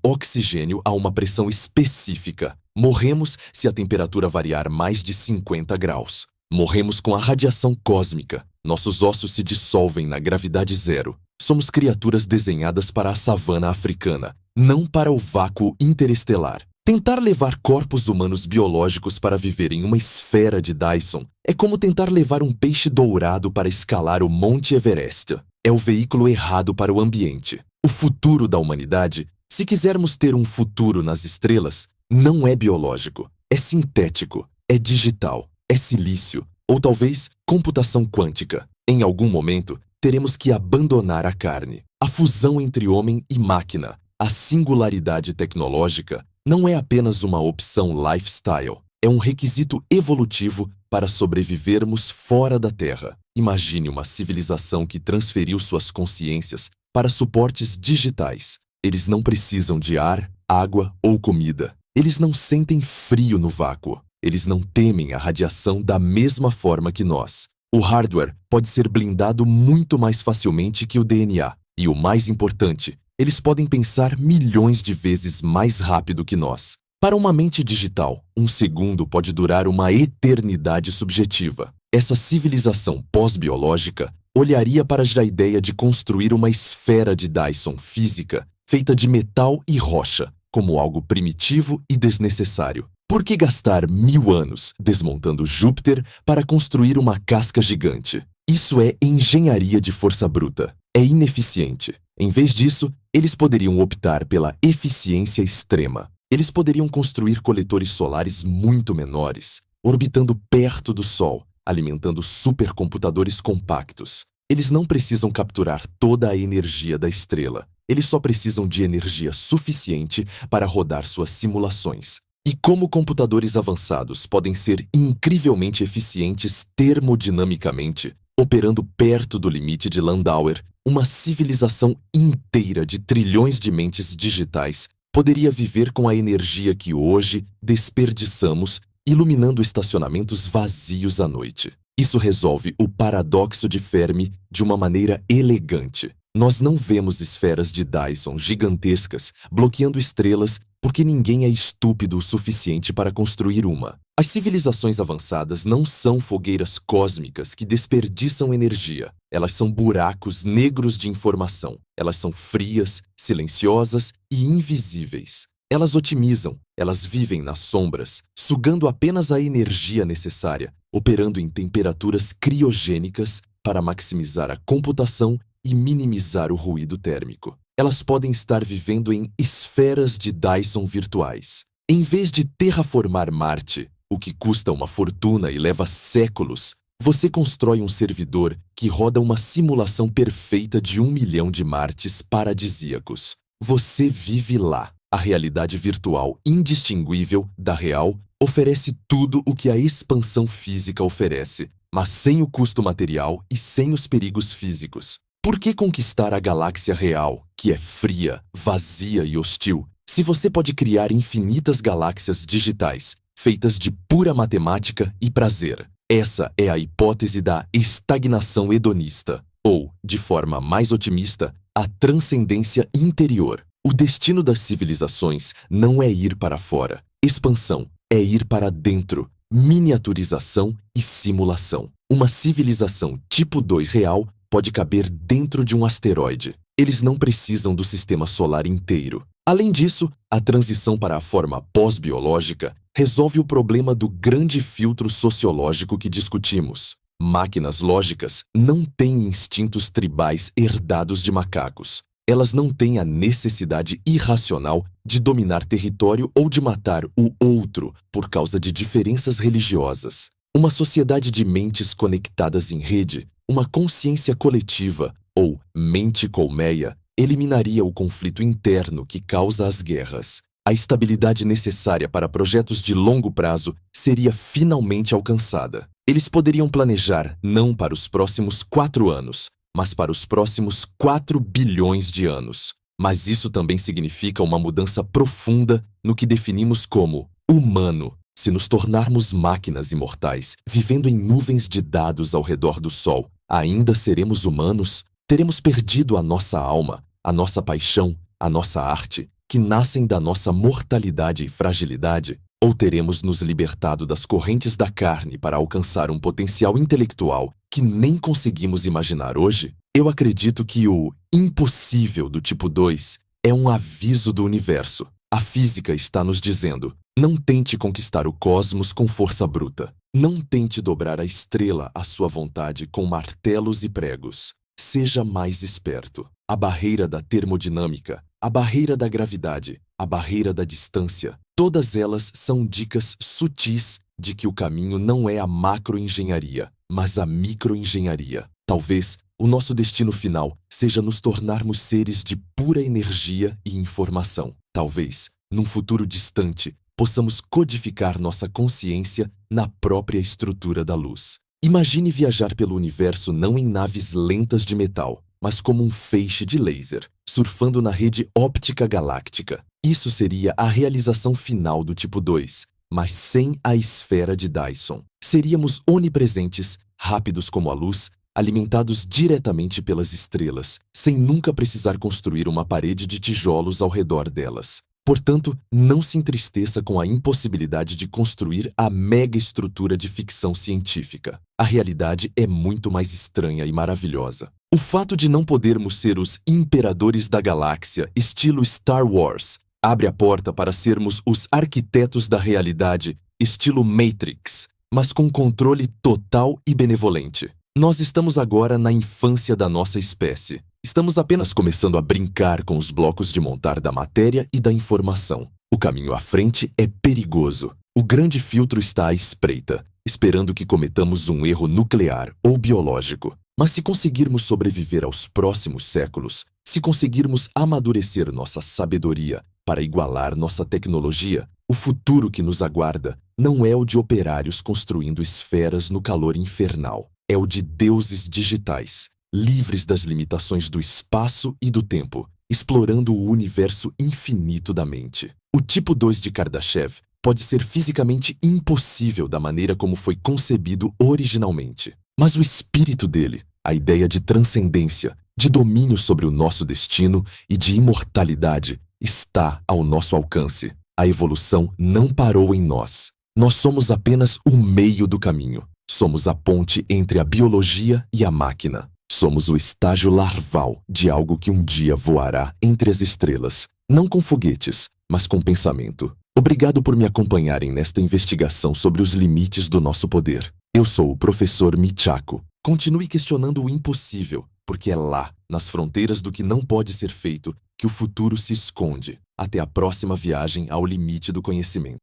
oxigênio a uma pressão específica. Morremos se a temperatura variar mais de 50 graus. Morremos com a radiação cósmica. Nossos ossos se dissolvem na gravidade zero. Somos criaturas desenhadas para a savana africana, não para o vácuo interestelar. Tentar levar corpos humanos biológicos para viver em uma esfera de Dyson é como tentar levar um peixe dourado para escalar o Monte Everest. É o veículo errado para o ambiente. O futuro da humanidade, se quisermos ter um futuro nas estrelas, não é biológico, é sintético, é digital, é silício, ou talvez computação quântica. Em algum momento, teremos que abandonar a carne. A fusão entre homem e máquina, a singularidade tecnológica, não é apenas uma opção lifestyle, é um requisito evolutivo para sobrevivermos fora da Terra. Imagine uma civilização que transferiu suas consciências para suportes digitais. Eles não precisam de ar, água ou comida. Eles não sentem frio no vácuo. Eles não temem a radiação da mesma forma que nós. O hardware pode ser blindado muito mais facilmente que o DNA. E o mais importante, eles podem pensar milhões de vezes mais rápido que nós. Para uma mente digital, um segundo pode durar uma eternidade subjetiva. Essa civilização pós-biológica olharia para a ideia de construir uma esfera de Dyson física feita de metal e rocha, como algo primitivo e desnecessário. Por que gastar 1000 anos desmontando Júpiter para construir uma casca gigante? Isso é engenharia de força bruta. É ineficiente. Em vez disso, eles poderiam optar pela eficiência extrema. Eles poderiam construir coletores solares muito menores, orbitando perto do Sol, alimentando supercomputadores compactos. Eles não precisam capturar toda a energia da estrela. Eles só precisam de energia suficiente para rodar suas simulações. E como computadores avançados podem ser incrivelmente eficientes termodinamicamente, operando perto do limite de Landauer, uma civilização inteira de trilhões de mentes digitais poderia viver com a energia que hoje desperdiçamos, iluminando estacionamentos vazios à noite. Isso resolve o paradoxo de Fermi de uma maneira elegante. Nós não vemos esferas de Dyson gigantescas bloqueando estrelas porque ninguém é estúpido o suficiente para construir uma. As civilizações avançadas não são fogueiras cósmicas que desperdiçam energia. Elas são buracos negros de informação. Elas são frias, silenciosas e invisíveis. Elas otimizam, elas vivem nas sombras, sugando apenas a energia necessária, operando em temperaturas criogênicas para maximizar a computação e minimizar o ruído térmico. Elas podem estar vivendo em esferas de Dyson virtuais. Em vez de terraformar Marte, o que custa uma fortuna e leva séculos, você constrói um servidor que roda uma simulação perfeita de 1 milhão de Martes paradisíacos. Você vive lá. A realidade virtual indistinguível da real oferece tudo o que a expansão física oferece, mas sem o custo material e sem os perigos físicos. Por que conquistar a galáxia real, que é fria, vazia e hostil, se você pode criar infinitas galáxias digitais, feitas de pura matemática e prazer? Essa é a hipótese da estagnação hedonista, ou, de forma mais otimista, a transcendência interior. O destino das civilizações não é ir para fora. Expansão é ir para dentro, miniaturização e simulação. Uma civilização tipo 2 real pode caber dentro de um asteroide. Eles não precisam do sistema solar inteiro. Além disso, a transição para a forma pós-biológica resolve o problema do grande filtro sociológico que discutimos. Máquinas lógicas não têm instintos tribais herdados de macacos. Elas não têm a necessidade irracional de dominar território ou de matar o outro por causa de diferenças religiosas. Uma sociedade de mentes conectadas em rede, uma consciência coletiva, ou mente colmeia, eliminaria o conflito interno que causa as guerras. A estabilidade necessária para projetos de longo prazo seria finalmente alcançada. Eles poderiam planejar não para os próximos 4 anos, mas para os próximos 4 bilhões de anos. Mas isso também significa uma mudança profunda no que definimos como humano. Se nos tornarmos máquinas imortais, vivendo em nuvens de dados ao redor do Sol, ainda seremos humanos? Teremos perdido a nossa alma, a nossa paixão, a nossa arte, que nascem da nossa mortalidade e fragilidade? Ou teremos nos libertado das correntes da carne para alcançar um potencial intelectual que nem conseguimos imaginar hoje? Eu acredito que o impossível do tipo 2 é um aviso do universo. A física está nos dizendo: não tente conquistar o cosmos com força bruta. Não tente dobrar a estrela à sua vontade com martelos e pregos. Seja mais esperto. A barreira da termodinâmica, a barreira da gravidade, a barreira da distância, todas elas são dicas sutis de que o caminho não é a macroengenharia, mas a microengenharia. Talvez o nosso destino final seja nos tornarmos seres de pura energia e informação. Talvez, num futuro distante, possamos codificar nossa consciência na própria estrutura da luz. Imagine viajar pelo universo não em naves lentas de metal, mas como um feixe de laser, surfando na rede óptica galáctica. Isso seria a realização final do tipo 2, mas sem a esfera de Dyson. Seríamos onipresentes, rápidos como a luz, alimentados diretamente pelas estrelas, sem nunca precisar construir uma parede de tijolos ao redor delas. Portanto, não se entristeça com a impossibilidade de construir a mega estrutura de ficção científica. A realidade é muito mais estranha e maravilhosa. O fato de não podermos ser os imperadores da galáxia, estilo Star Wars, abre a porta para sermos os arquitetos da realidade, estilo Matrix, mas com controle total e benevolente. Nós estamos agora na infância da nossa espécie. Estamos apenas começando a brincar com os blocos de montar da matéria e da informação. O caminho à frente é perigoso. O grande filtro está à espreita, esperando que cometamos um erro nuclear ou biológico. Mas se conseguirmos sobreviver aos próximos séculos, se conseguirmos amadurecer nossa sabedoria para igualar nossa tecnologia, O futuro que nos aguarda não é o de operários construindo esferas no calor infernal. É o de deuses digitais, livres das limitações do espaço e do tempo, explorando o universo infinito da mente. O tipo 2 de Kardashev pode ser fisicamente impossível da maneira como foi concebido originalmente. Mas o espírito dele, a ideia de transcendência, de domínio sobre o nosso destino e de imortalidade, está ao nosso alcance. A evolução não parou em nós. Nós somos apenas o meio do caminho. Somos a ponte entre a biologia e a máquina. Somos o estágio larval de algo que um dia voará entre as estrelas, não com foguetes, mas com pensamento. Obrigado por me acompanharem nesta investigação sobre os limites do nosso poder. Eu sou o professor Michako. Continue questionando o impossível, porque é lá, nas fronteiras do que não pode ser feito, que o futuro se esconde. Até a próxima viagem ao limite do conhecimento.